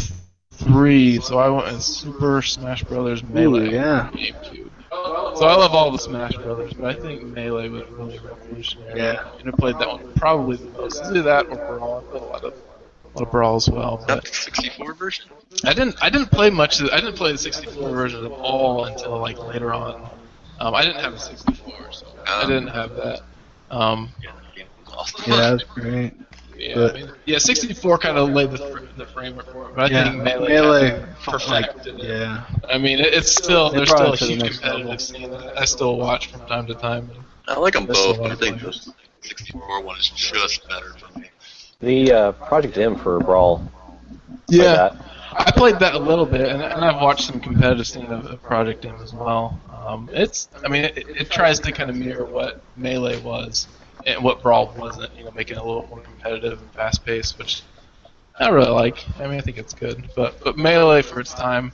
3. So I went with Super Smash Brothers Melee. Ooh, yeah. GameCube. So I love all the Smash Brothers, but I think Melee was really revolutionary. Yeah. And I played that one probably the most. Either that or Brawl. I played a lot of Brawl as well. Is that But the 64 version? I didn't play much. I didn't play the 64 version at all until like later on. I didn't have a 64, so I didn't have that. Yeah, the game was awesome. Yeah, that's great. Yeah, 64 kind of laid the framework for it, but I think Melee perfected it. Yeah. I mean, it's still They there's brought still it a to the huge next level. competitive scene that I still watch from time to time. I like them That's both, a but lot I of think fun. the 64 one is just better for me. The Project M for Brawl. Yeah, that. I played that a little bit, and I've watched some competitive scene of Project M as well. It tries to kind of mirror what Melee was and what Brawl wasn't, making it a little more competitive and fast-paced, which I really like. I think it's good, but Melee for its time,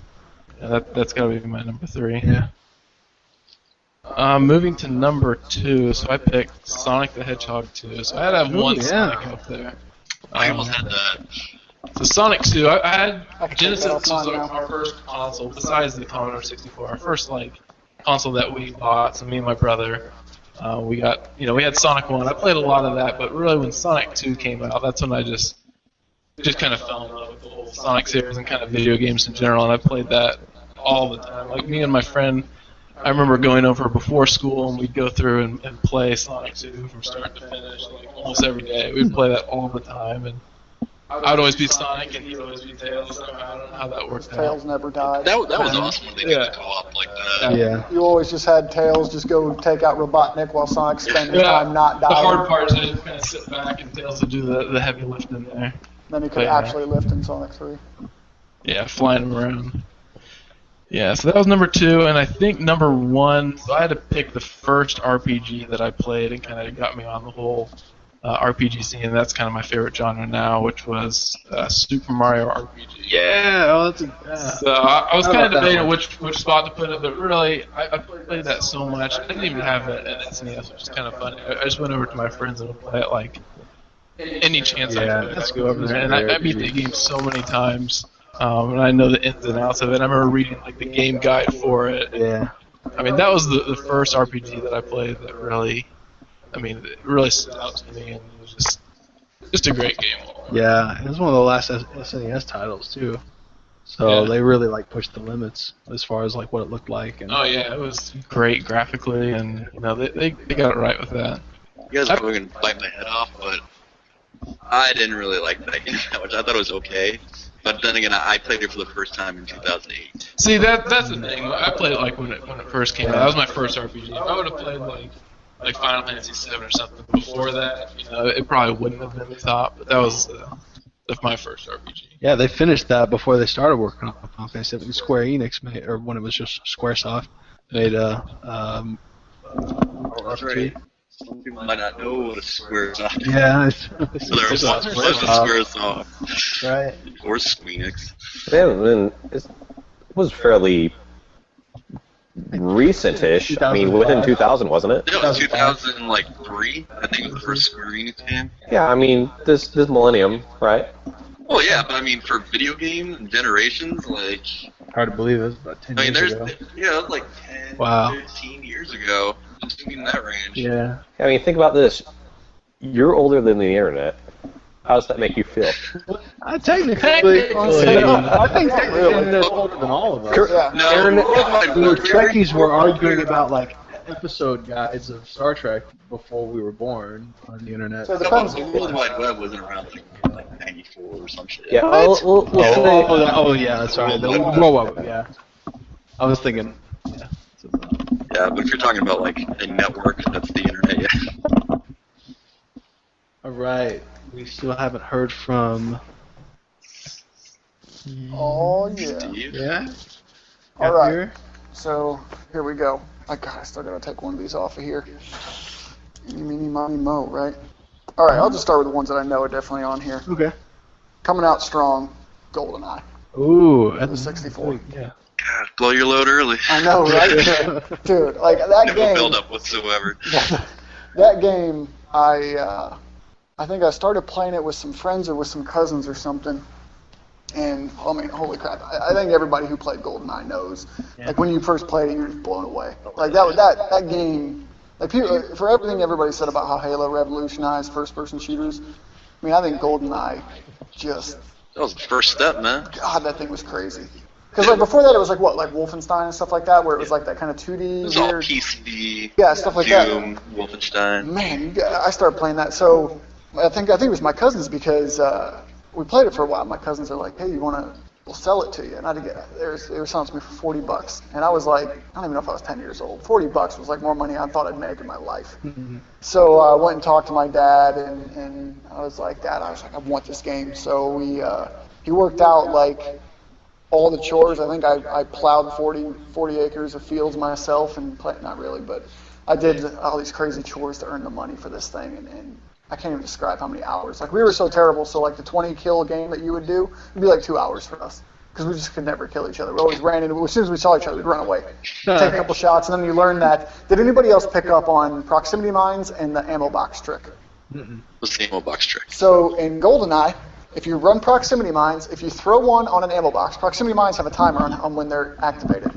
that's got to be my number 3. Yeah. Moving to number 2, so I picked Sonic the Hedgehog 2. So I had to have one yeah. Sonic up there. I almost had that. So Sonic 2, I had I can Genesis take was that offline now. our first console, besides the Commodore 64, our first console that we bought. So me and my brother, we got, we had Sonic 1. I played a lot of that, but really when Sonic 2 came out, that's when I just kind of fell in love with the whole Sonic series and kind of video games in general, and I played that all the time. Like me and my friend, I remember going over before school and we'd go through and play Sonic 2 from start to finish, like almost every day. We'd play that all the time, and I would always be Sonic and he'd always be Tails. I don't know how that worked Tails out. never died. That was awesome when they did Yeah. the co-op like that. Yeah. You always just had Tails just go take out Robotnik while Sonic spent his Yeah, time not the hard dying. part is I just kind of sit back and Tails would do the heavy lifting there. Then he could Yeah. actually lift in Sonic 3. Yeah, flying him around. Yeah, so that was number 2, and I think number 1, so I had to pick the first RPG that I played and kind of got me on the whole RPG scene, and that's kind of my favorite genre now, which was Super Mario RPG. Yeah. Oh, that's So I was How kind of about that debating one? which spot to put it, but really, I played that so much. I didn't even have an SNES, which is kind of funny. I just went over to my friends and would play it like any chance I Yeah, could. that's Just go over there, and I beat the game so many times. And I know the ins and outs of it. I remember reading the game guide for it. Yeah. That was the first RPG that I played that really, it really stood out to me, and it was just a great game. Yeah. It was one of the last SNES titles too. So Yeah. they really pushed the limits as far as what it looked like. And Oh yeah, it was great graphically, and they got it right with that. You guys are probably going to bite my head off, but I didn't really like that game that much. I thought it was okay. But then again, I played it for the first time in 2008. See, that's the thing. I played it when it first came out. That was my first RPG. If I would have played like Final Fantasy VII or something before that, it probably wouldn't have been the top. But that was my first RPG. yeah, they finished that before they started working on Final Fantasy VII. Square Enix made, or when it was just SquareSoft, made That's right. Some people might not know what a square is. Yeah. So there was a square song. Right. Or Squeenix. It was fairly recent-ish. Within 2000, wasn't it? It was 2003. I think it was the first Square Enix game. Yeah, this millennium, right? Well, yeah, but for video games and generations, All Hard to believe it was about 10 I mean, years there's ago. yeah, like 10, Wow. 15 years ago, just in that range. Yeah. I mean, think about this. You're older than the internet. How does that make you feel? Technically, I think technically the internet's older than all of us. Yeah. No, Internet- The Trekkies were arguing about like episode guides of Star Trek before we were born on the internet. So it The depends. World Wide Web wasn't around like 94 or some shit. Yeah, we'll say, Oh yeah, that's right. The World Wide, yeah. I was thinking. Yeah. Yeah, but if you're talking about like a network, that's the internet. Yeah. All right. We still haven't heard from. Oh yeah. Steve? Yeah. All right. Here? So here we go. I still gotta take one of these off of here. Eeny, meeny, miny, mo, right? All right. I'll just start with the ones that I know are definitely on here. Okay. Coming out strong, GoldenEye. Ooh, The that's 64. Yeah. God, blow your load early. I know, right? Dude, like that No game. build up whatsoever. That game, I think I started playing it with some friends or with some cousins or something. And I mean, holy crap! I think everybody who played GoldenEye knows. Yeah. Like when you first played it, you're just blown away. Like that game. Like people, for everything everybody said about how Halo revolutionized first-person shooters. I mean, I think GoldenEye just That was the first step, man. God, that thing was crazy. Because like before that, it was like what, like Wolfenstein and stuff like that, where it was like that kind of 2D It was all weird. PCB, Yeah, stuff like that. Doom, Wolfenstein. Man, I started playing that. So I think it was my cousins because we played it for a while. My cousins are like, "Hey, we'll sell it to you." And they were selling it to me for $40, and I was like, I don't even know if I was 10 years old. $40 was like more money I thought I'd make in my life. So I went and talked to my dad, and I was like, "Dad," I want this game. So he worked out like all the chores. I think I plowed 40 acres of fields myself, and not really, but I did all these crazy chores to earn the money for this thing, and I can't even describe how many hours. Like we were so terrible, so like the 20 kill game that you would do would be like 2 hours for us because we just could never kill each other. We always ran into. As soon as we saw each other, we'd run away, take a couple shots, and then you learn that. Did anybody else pick up on proximity mines and the ammo box trick? What's the ammo box trick? So in GoldenEye, if you run proximity mines, if you throw one on an ammo box, proximity mines have a timer on when they're activated.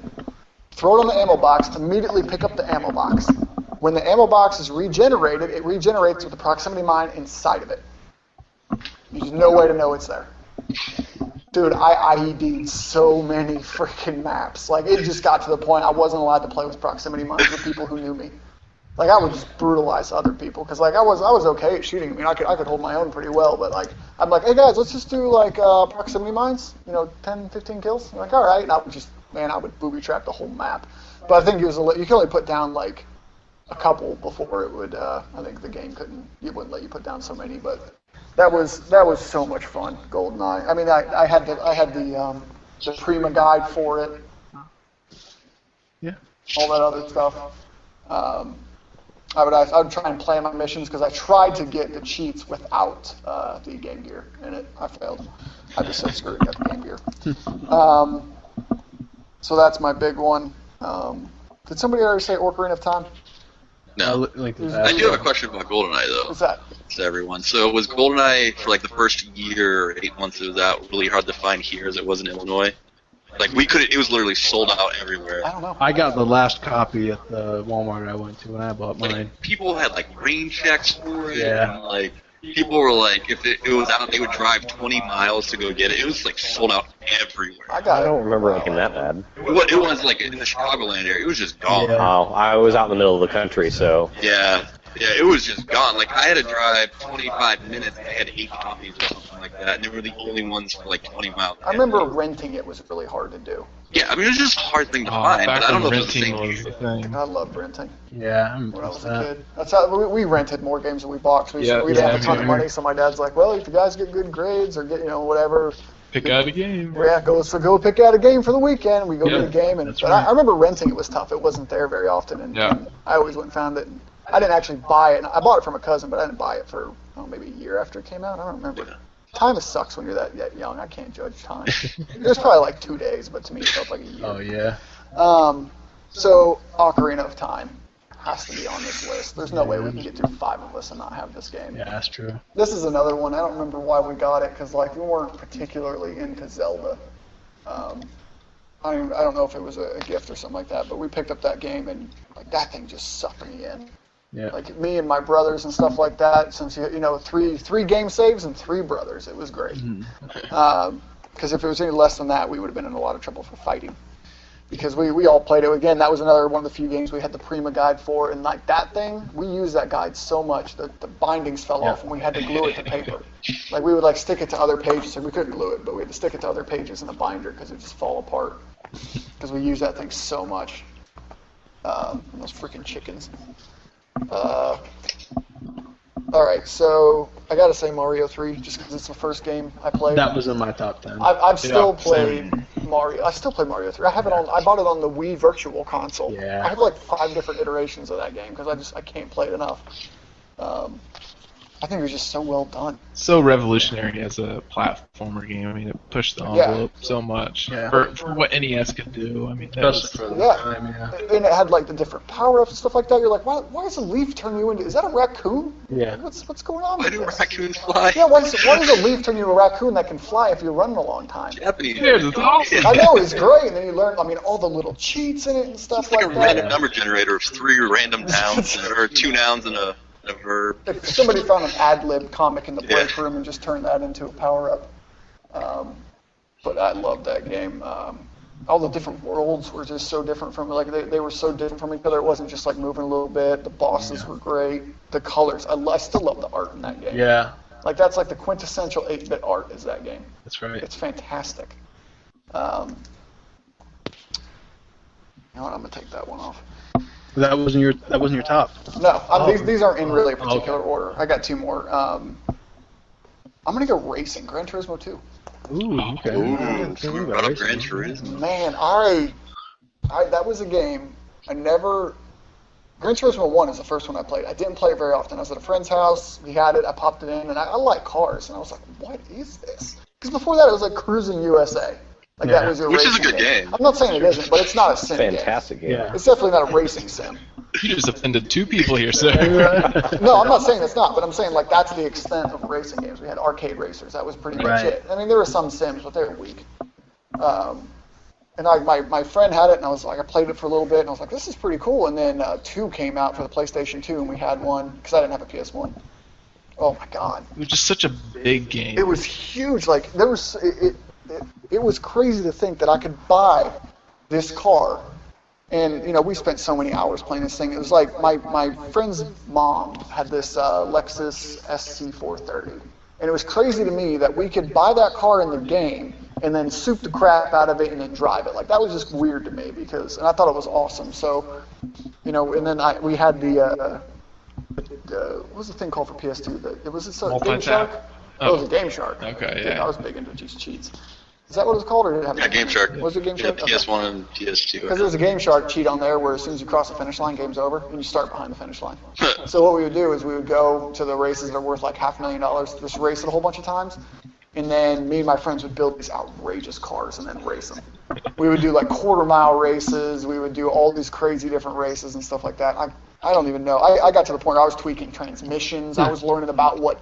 Throw it on the ammo box, immediately pick up the ammo box. When the ammo box is regenerated, it regenerates with the proximity mine inside of it. There's no way to know it's there. Dude, I IED'd so many freaking maps. Like, it just got to the point I wasn't allowed to play with proximity mines with people who knew me. Like, I would just brutalize other people, because, like, I was okay at shooting. I mean, I could hold my own pretty well, but, like, I'm like, hey, guys, let's just do, like, proximity mines, 10, 15 kills. I'm like, all right. And I would booby-trap the whole map. But I think you could only put down, like, a couple before it would, I think the game wouldn't let you put down so many, but that was so much fun, GoldenEye. I mean, I had the Prima guide for it. Yeah. All that other stuff. I would try and play my missions because I tried to get the cheats without the Game Gear in it. I failed. I just said screw it, got the Game Gear. So that's my big one. Did somebody already say Ocarina of Time? No. I do have a question about GoldenEye, though. What's that? To everyone. So was GoldenEye, for like the first year or 8 months it was out, really hard to find here as it was in Illinois? Like, it was literally sold out everywhere. I don't know. I got the last copy at the Walmart I went to when I bought mine. Like, people had, like, rain checks for it, Yeah. and, like, people were like, if it was out, they would drive 20 miles to go get it. It was, like, sold out everywhere. I got I it. don't remember it looking that bad. It was, like, in the Chicagoland area. It was just gone. Yeah. Oh, I was out in the middle of the country, so Yeah, it was just gone. Like, I had to drive 25 minutes, and I had 8 copies or something like that, and they were the only ones for, like, 20 miles. I remember renting it was really hard to do. Yeah, I mean, it was just a hard thing to find, but Back I don't know when if it's the renting same was here. the thing. I loved renting Yeah, I remember when I was that. a kid. That's how we rented more games than we bought. 'Cause we Yeah, didn't have a yeah, ton of yeah. money, so my dad's like, well, if you guys get good grades or get whatever, Pick out a game. yeah, go pick out a game for the weekend. We go Yeah, get a game, and that's but right. I remember renting it was tough. It wasn't there very often, and I always went and found it. And I didn't actually buy it. I bought it from a cousin, but I didn't buy it for maybe a year after it came out. I don't remember. Yeah. Time sucks when you're that young. I can't judge time. It was probably like 2 days, but to me it felt like a year. Oh yeah. So Ocarina of Time has to be on this list. There's no way we can get through 5 of us and not have this game. Yeah, that's true. This is another one. I don't remember why we got it because like we weren't particularly into Zelda. I don't know if it was a gift or something like that, but we picked up that game and like that thing just sucked me in. Yeah. Like me and my brothers and stuff like that. Since three game saves and 3 brothers, it was great. Because if it was any less than that, we would have been in a lot of trouble for fighting. Because we all played it. Again, that was another one of the few games we had the Prima guide for, and like that thing, we used that guide so much that the bindings fell off and we had to glue it to paper. Like we would like stick it to other pages, and we couldn't glue it, but we had to stick it to other pages in the binder because it would just fall apart. Because we used that thing so much. Those freaking chickens. Alright, so I gotta say Mario 3, just because it's the first game I played. That was in my top 10. I've still played Mario. I still play Mario 3. I bought it on the Wii Virtual Console. Yeah. I have like 5 different iterations of that game because I can't play it enough. I think it was just so well done. So revolutionary as a platformer game. I mean, it pushed the envelope so much for what NES could do. I mean, Especially for the time, And it had like the different power-ups and stuff like that. You're like, why does a leaf turn you into? Is that a raccoon? Yeah. What's going on? Why with do this? raccoons fly? Yeah, why does a leaf turn you into a raccoon that can fly if you're running a long time? Japanese. Yeah, it's awesome. I know, it's great, and then you learn, all the little cheats in it and stuff It's like a that. random number generator of 3 random nouns, or 2 nouns and a verb. If somebody found an ad-lib comic in the break room and just turned that into a power-up. But I loved that game. All the different worlds were just so different from, like, they were so different from each other. It wasn't just, like, moving a little bit. The bosses were great. The colors. I still love the art in that game. Yeah. Like, that's like the quintessential 8-bit art is that game. That's right. It's fantastic. You know what? I'm going to take that one off. That wasn't your top. No, these aren't in really a particular order. I got 2 more. I'm gonna go racing. Gran Turismo 2. Ooh, okay. Ooh, so we brought up Gran Turismo. Man, that was a game I never. Gran Turismo 1 is the first one I played. I didn't play it very often. I was at a friend's house. He had it. I popped it in, and I like cars, and I was like, "What is this?" Because before that, it was like Cruising USA. Like that was your Which is a racing good game. I'm not saying it isn't, but it's not a sim Fantastic game. Yeah. It's definitely not a racing sim. You just offended 2 people here, sir. No, I'm not saying it's not, but I'm saying like that's the extent of racing games. We had arcade racers. That was pretty much it. I mean, there were some sims, but they were weak. And my friend had it, and I played it for a little bit, and I was like, this is pretty cool. And then 2 came out for the PlayStation 2, and we had one because I didn't have a PS1. Oh my God! It was just such a big game. It was huge. Like it was crazy to think that I could buy this car. And, we spent so many hours playing this thing. It was like my friend's mom had this Lexus SC430. And it was crazy to me that we could buy that car in the game and then soup the crap out of it and then drive it. Like, that was just weird to me and I thought it was awesome. So, and then we had what was the thing called for PS2? It was Game Shark? Oh, it was a Game Shark. Okay, yeah. I was big into just cheats. Is that what it was called, or did it have? Yeah, Game Shark. Was it Game Shark? Yeah, PS1 and PS2. Because there's a Game Shark cheat on there where as soon as you cross the finish line, game's over, and you start behind the finish line. So what we would do is we would go to the races that are worth like $500,000, just race it a whole bunch of times, and then me and my friends would build these outrageous cars and then race them. We would do like quarter-mile races. We would do all these crazy different races and stuff like that. I don't even know. I got to the point where I was tweaking transmissions. I was learning about what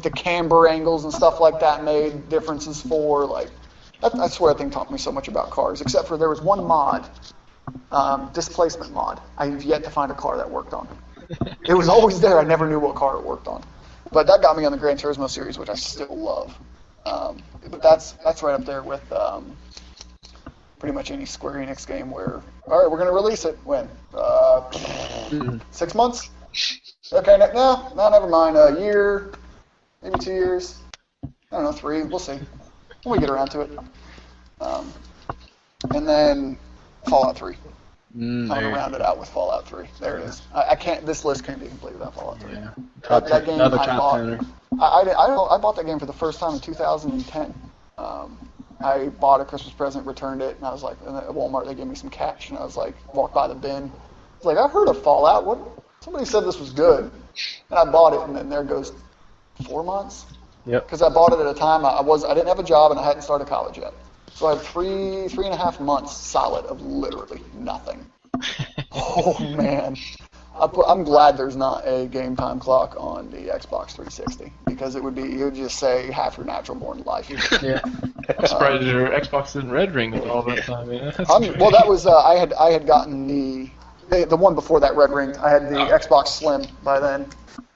the camber angles and stuff like that made differences for, like. That's what I think taught me so much about cars, except for there was one mod, displacement mod, I've yet to find a car that worked on. It was always there, I never knew what car it worked on. But that got me on the Gran Turismo series, which I still love. But that's right up there with pretty much any Square Enix game where, all right, we're going to release it. When? 6 months? Okay, no, never mind. A year, maybe 2 years. I don't know, 3, we'll see. When we get around to it. And then Fallout 3. I'm going to round it out with Fallout 3. There it is. I can't. This list can't be complete without Fallout 3. Yeah. That game Another I top bought. tenner. I bought that game for the first time in 2010. I bought a Christmas present, returned it, and I was like, and at Walmart they gave me some cash, and I was like, walked by the bin. I was like, I've heard of Fallout. What? Somebody said this was good, and I bought it, and then there goes 4 months. Yep. Because I bought it at a time I didn't have a job and I hadn't started college yet. So I had three and a half months solid of literally nothing. Oh man, I'm glad there's not a game time clock on the Xbox 360 because it would just say half your natural born life. Yeah. I'm surprised your Xbox didn't red ring with all that time. Yeah, Well, that was I had gotten the one before that red ring. I had the Xbox Slim by then,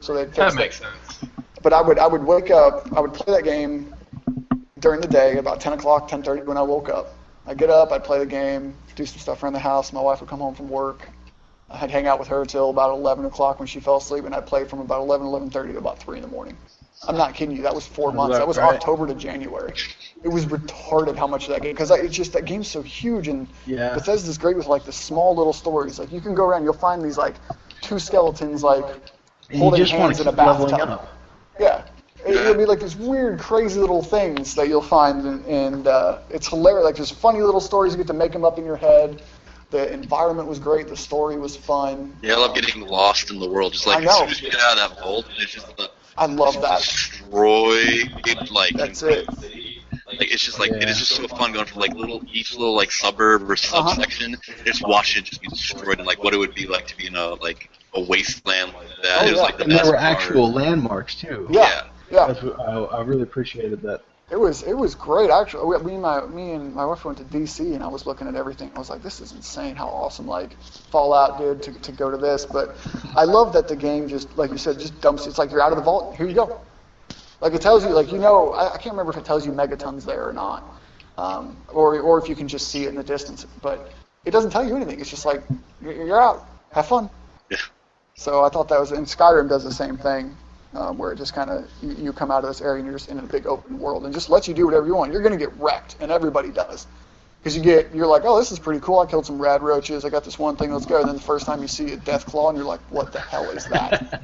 so they fixed that makes sense. But I would wake up, I would play that game during the day about 10 o'clock, 10:30 when I woke up. I'd get up, I'd play the game, do some stuff around the house. My wife would come home from work. I'd hang out with her till about 11 o'clock when she fell asleep, and I'd play from about 11:30 to about 3 in the morning. I'm not kidding you. That was 4 months. That was right? October to January. It was retarded how much of that game, because it's just that game's so huge, and Bethesda's great with like the small little stories. Like you can go around, you'll find these like 2 skeletons like holding hands in a bathtub. Yeah. It'll be like these weird, crazy little things that you'll find, and it's hilarious. Like, there's funny little stories. You get to make them up in your head. The environment was great. The story was fun. Yeah, I love getting lost in the world. Just like, as soon as you get out of that vault, it's just I love that. Destroy it, like... That's it. Like, it's just like, it is just so fun going from like each little like suburb or subsection, just watching it just be destroyed, and like what it would be like to be in a wasteland like that. It was like the and best there were part. actual landmarks too. Yeah. That's what I really appreciated that. It was great, actually. Me and my wife went to D.C. and I was looking at everything. I was like, this is insane how awesome like Fallout did to go to this. But I love that the game just, like you said, just dumps. It's like you're out of the vault. Here you go. Like it tells you, like I can't remember if it tells you megatons there or not, or if you can just see it in the distance. But it doesn't tell you anything. It's just like you're out. Have fun. Yeah. So I thought that was, and Skyrim does the same thing. Where it just kind of, you come out of this area and you're just in a big open world and just lets you do whatever you want. You're going to get wrecked, and everybody does. Because you're like, oh, this is pretty cool. I killed some rad roaches. I got this one thing. Let's go. And then the first time you see a death claw, and you're like, what the hell is that?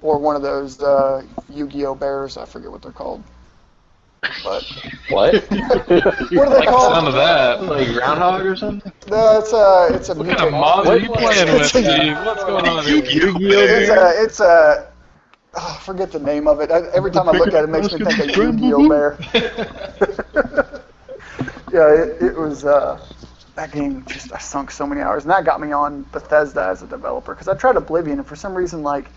Or one of those Yu-Gi-Oh bears. I forget what they're called. But What? what are they called? Sound of that. Like groundhog or something? No, it's a What kind of mods are you playing with, Steve? What's going on here? It's a I forget the name of it. Every time I look at it, it makes me think of Yu-Gi-Oh bear. Yeah, it was that game. Just I sunk so many hours, and that got me on Bethesda as a developer because I tried Oblivion, and for some reason, like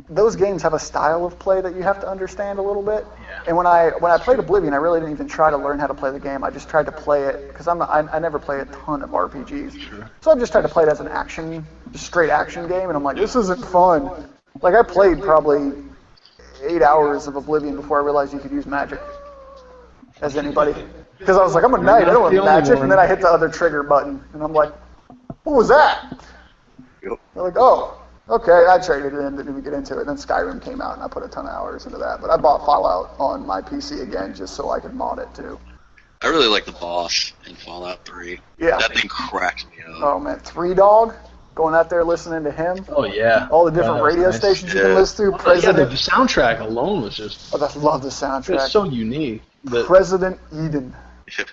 those games have a style of play that you have to understand a little bit. Yeah. And when I played Oblivion, I really didn't even try to learn how to play the game. I just tried to play it because I never play a ton of RPGs. Sure. So I just tried to play it as an just straight action game, and I'm like, this isn't fun. Like, I played probably 8 hours of Oblivion before I realized you could use magic as anybody. Because I was like, I'm a knight, I don't want magic. And then I hit the other trigger button, and I'm like, what was that? Yep. They're like, oh, okay. I traded it in, didn't even get into it. And then Skyrim came out, and I put a ton of hours into that. But I bought Fallout on my PC again just so I could mod it, too. I really like the boss in Fallout 3. Yeah. That thing cracked me up. Oh, man. Three Dog? Going out there listening to him. Oh yeah. All the different radio nice. stations you can Yeah. listen to. Yeah, President. the soundtrack alone was just Oh, I love the soundtrack. it's so unique. But President Eden.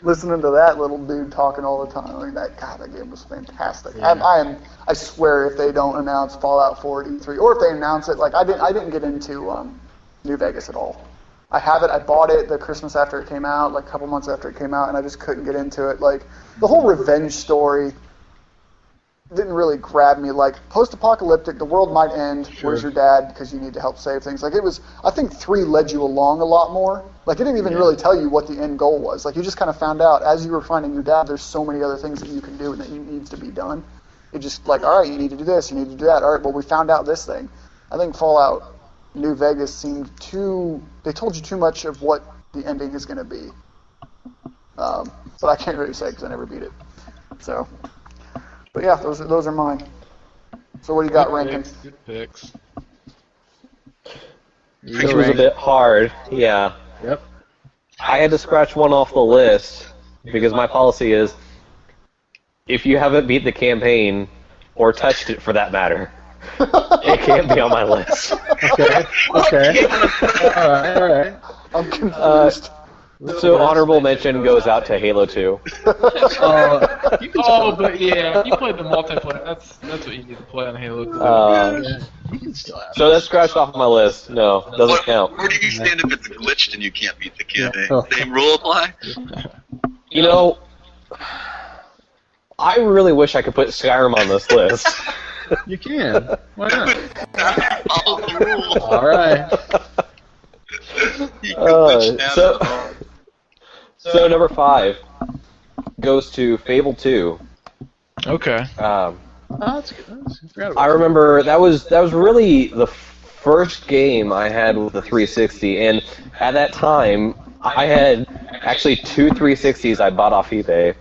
Listening to that little dude talking all the time. Like that game was fantastic. Yeah. I swear if they don't announce Fallout 4 at E3, or if they announce it, like I didn't get into New Vegas at all. I have it. I bought it the Christmas after it came out, like a couple months after it came out, and I just couldn't get into it. Like the whole revenge story didn't really grab me. Like post-apocalyptic, the world might end. Sure. Where's your dad? Because you need to help save things. Like it was. I think 3 led you along a lot more. Like it didn't even really tell you what the end goal was. Like you just kind of found out as you were finding your dad. There's so many other things that you can do and that needs to be done. It just like, all right, you need to do this, you need to do that. All right, well we found out this thing. I think Fallout New Vegas seemed too. They told you too much of what the ending is going to be. But I can't really say because I never beat it. So. But yeah, those are mine. So what do you got ranking? Good picks. Which was a bit hard, yeah. Yep. I had to scratch one off the list because my policy is if you haven't beat the campaign or touched it for that matter, it can't be on my list. Okay. All right. I'm confused. So honorable mention goes out to Halo 2. But yeah, you played the multiplayer. That's what you need to play on Halo 2. You can still have So that's scratched off my list. No, doesn't count. Where do you stand if it's glitched and you can't beat the campaign? Same rule apply? You know, I really wish I could put Skyrim on this list. You can. Why not? Follow the rules. All right. You can glitch down. So number 5 goes to Fable 2. Okay. Oh, that's good. I forgot about I remember that was really the first game I had with the 360, and at that time I had actually 2 360s I bought off eBay,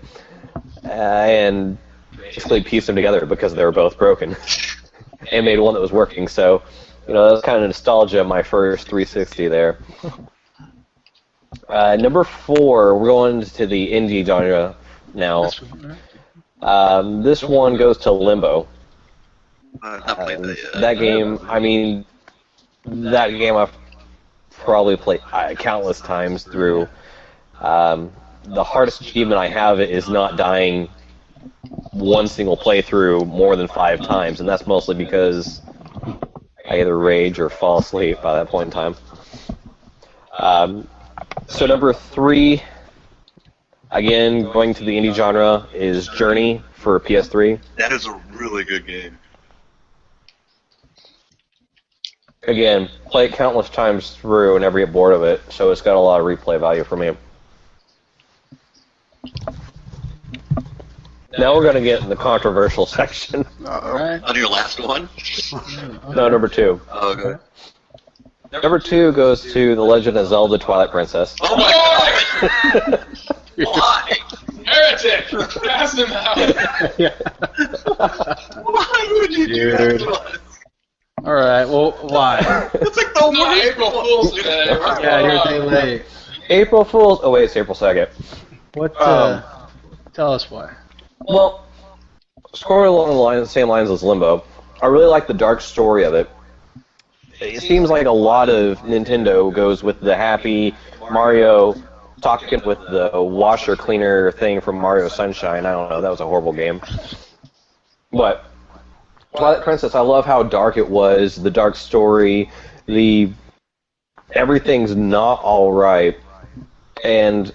and basically pieced them together because they were both broken, and made one that was working. So, that was kind of nostalgia of my first 360 there. Number 4, we're going to the indie genre now. This one goes to Limbo. Not played that yet. That game, that game I've probably played countless times through. The hardest achievement I have is not dying one single playthrough more than 5 times, and that's mostly because I either rage or fall asleep by that point in time. So number 3, again, going to the indie genre, is Journey for PS3. That is a really good game. Again, play it countless times through and never get bored of it, so it's got a lot of replay value for me. Now we're going to get in the controversial section. All right. On your last one? No, number 2. Oh, okay. Number 2 goes to The Legend of Zelda Twilight Princess. Oh my god! Why? Heretic! Cast him out! Why would you do that to us? All right. Well, why? It's like the No, worst. April Fool's Day. Yeah, you're a day late. April Fool's... Oh, wait, it's April 2nd. What? Tell us why. Well, scoring along the same lines as Limbo, I really like the dark story of it. It seems like a lot of Nintendo goes with the happy Mario talking with the washer cleaner thing from Mario Sunshine. I don't know, that was a horrible game. But Twilight Princess, I love how dark it was, the dark story, everything's not all right, and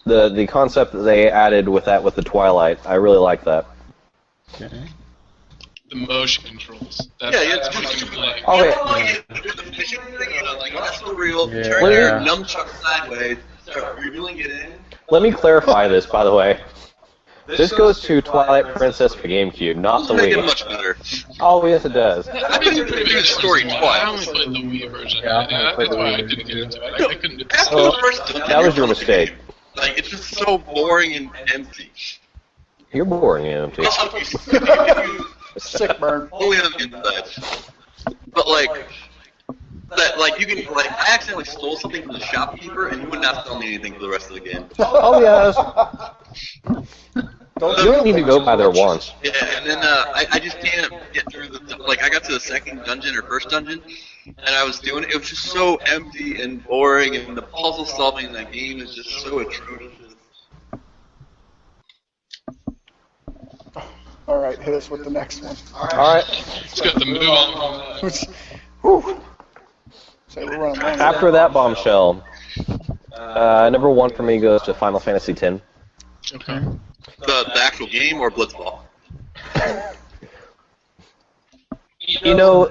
the concept that they added with the Twilight, I really like that. Okay. The motion controls. Yeah, it's what just I'm playing. Okay. Do the fishing thing, like that's so real. Yeah. Turn your nunchuck sideways, start reeling it in. Let me clarify this, by the way. This goes to Twilight Princess for GameCube, not the Make it Wii. much better. Oh, yes, it does. I couldn't do the story I twice. only played the Wii version. Yeah, I only That's played the why Wii I didn't get version, into it. I couldn't do After the the first dungeon, That was your you're mistake. Like it's just so boring and empty. You're boring, empty. Sick burn. Only on the inside. But like that, like you can like I accidentally stole something from the shopkeeper and he would not sell me anything for the rest of the game. Oh, yes. You don't need to go by there once. Yeah, and then I just can't get through the like I got to the second dungeon or first dungeon, and I was doing it. It was just so empty and boring, and the puzzle solving in that game is just so atrocious. All right, hit us with the next one. All right. Let's get the move on from that. Whew. So we're running long. After that bombshell, number 1 for me goes to Final Fantasy X. Okay. The actual game or Blitzball? You know,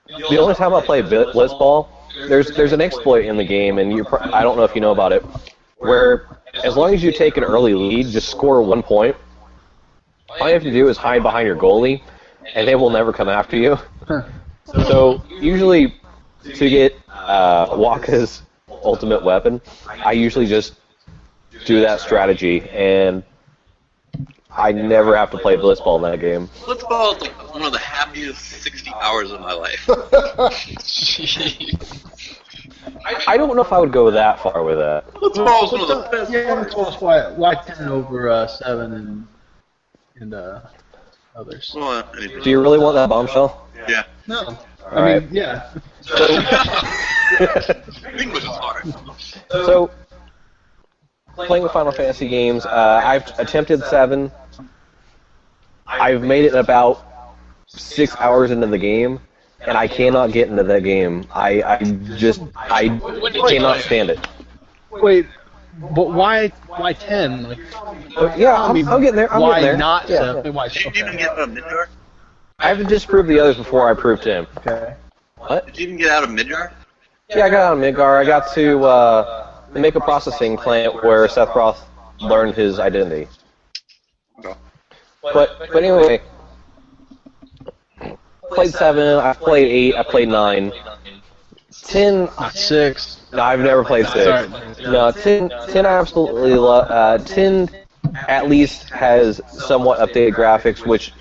the only time I play Blitzball, there's an exploit in the game, and I don't know if you know about it, where as long as you take an early lead, just score 1 point. All you have to do is hide behind your goalie, and they will never come after you. So usually, to get Waka's ultimate weapon, I usually just do that strategy, and I never have to play Blitzball in that game. Blitzball is like one of the happiest 60 hours of my life. I don't know if I would go that far with that. Blitzball is one of the best. Yeah, tell us why 10 over 7 and others. Well, Do you really want that bombshell? yeah. No. I Alright. mean, yeah. English is hard. So, playing the Final Fantasy games, I've attempted 7. I've made it about 6 hours into the game, and I cannot get into that game. I cannot stand it. Wait, but why 10? Like, Yeah, I'm getting there. I'm why getting there. not Yeah, 7? Why? Did you even get Midgar? I have to disprove the others before I prove to him. Okay. What? Did you even get out of Midgar? Yeah, I got out of Midgar. I got to make a processing plant where Seth Roth learned his identity. Okay. But anyway, played 7, I've played 8, I played 9. 10, Not 6. no, I've never played 6. Sorry. No, 10 I absolutely love. 10 at least has somewhat updated graphics, which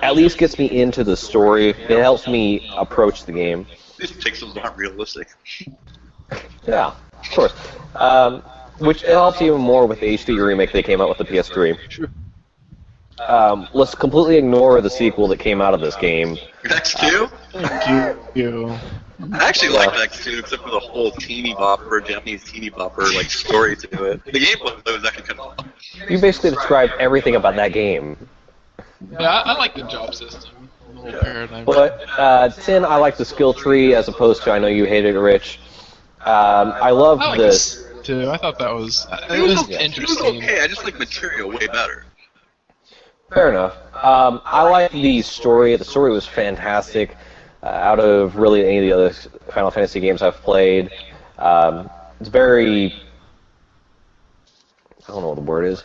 at least gets me into the story. It helps me approach the game. These pixels aren't realistic. Yeah, of course. Which it helps even more with the HD remake they came out with the PS3. Sure. Let's completely ignore the sequel that came out of this game. X2? Thank you. I actually liked X2, except for the whole teeny bopper, Japanese teeny bopper, like, story to it. The gameplay was actually kind of fun. You basically described everything about that game. Yeah, I like the job system. The whole paradigm. But 10, I like the skill tree as opposed to I know you hated it, Rich. I love I like this. this too. I thought that was It was interesting. okay, I just like material way better. Fair enough. I like the story. The story was fantastic. Out of really any of the other Final Fantasy games I've played, it's very, I don't know what the word is.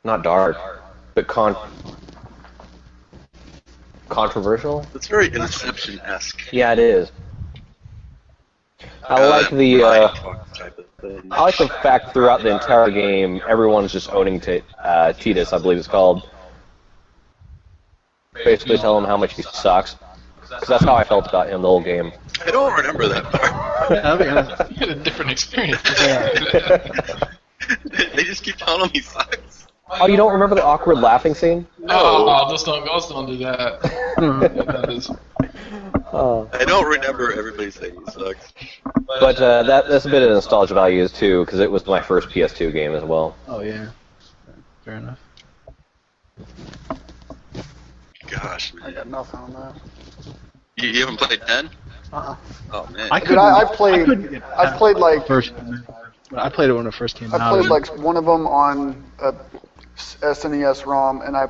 Not dark, but controversial? It's very Inception-esque. Yeah, it is. I like the type of thing. I like the fact throughout the entire game everyone's just owning Tidus, I believe it's called. Basically tell him how much he sucks. Because that's how I felt about him the whole game. I don't remember that part. Yeah, I'll be honest. You had a different experience. They just keep telling him he sucks. Oh, you don't remember the awkward laughing scene? Oh, just don't do that. That is. I don't remember everybody saying he sucks. But that's a bit of nostalgia values too, because it was my first PS2 game as well. Oh, yeah. Fair enough. Gosh, I man. got nothing on that. You haven't played 10? Uh-uh. Oh, man. Dude, I've played like first. I played it when it first came out. I played like one of them on a SNES ROM, and I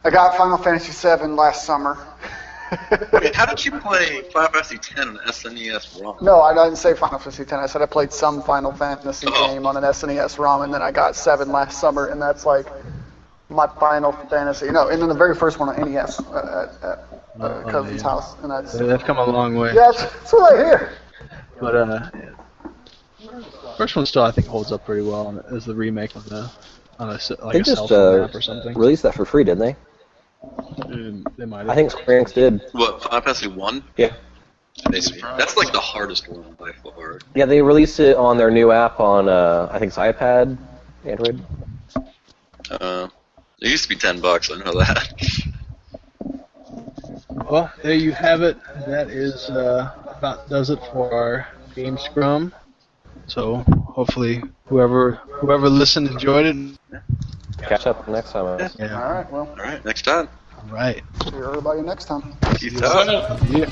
got Final Fantasy VII last summer. Wait, how did you play Final Fantasy 10 on SNES ROM? No, I didn't say Final Fantasy X. I said I played some Final Fantasy Oh. game on an SNES ROM, and then I got 7 last summer, and that's like my Final Fantasy. No, and then the very first one on NES at cousin's yeah. house, and that's They've come a long way. yeah, that's what I hear. But first one still I think holds up pretty well as the remake on a They a just cell phone app or something. released that for free, didn't they? They might have. I think Square Enix did. What, Final Fantasy 1? Yeah. Maybe. That's like the hardest one by far. Yeah, they released it on their new app on, I think it's iPad, Android. It used to be $10, I know that. Well, there you have it. That is about does it for our game Scrum. So hopefully whoever listened enjoyed it. Catch up next time. I guess. Yeah. All right, well, Alright, next time. All right. see everybody next time. Peace out. Yeah.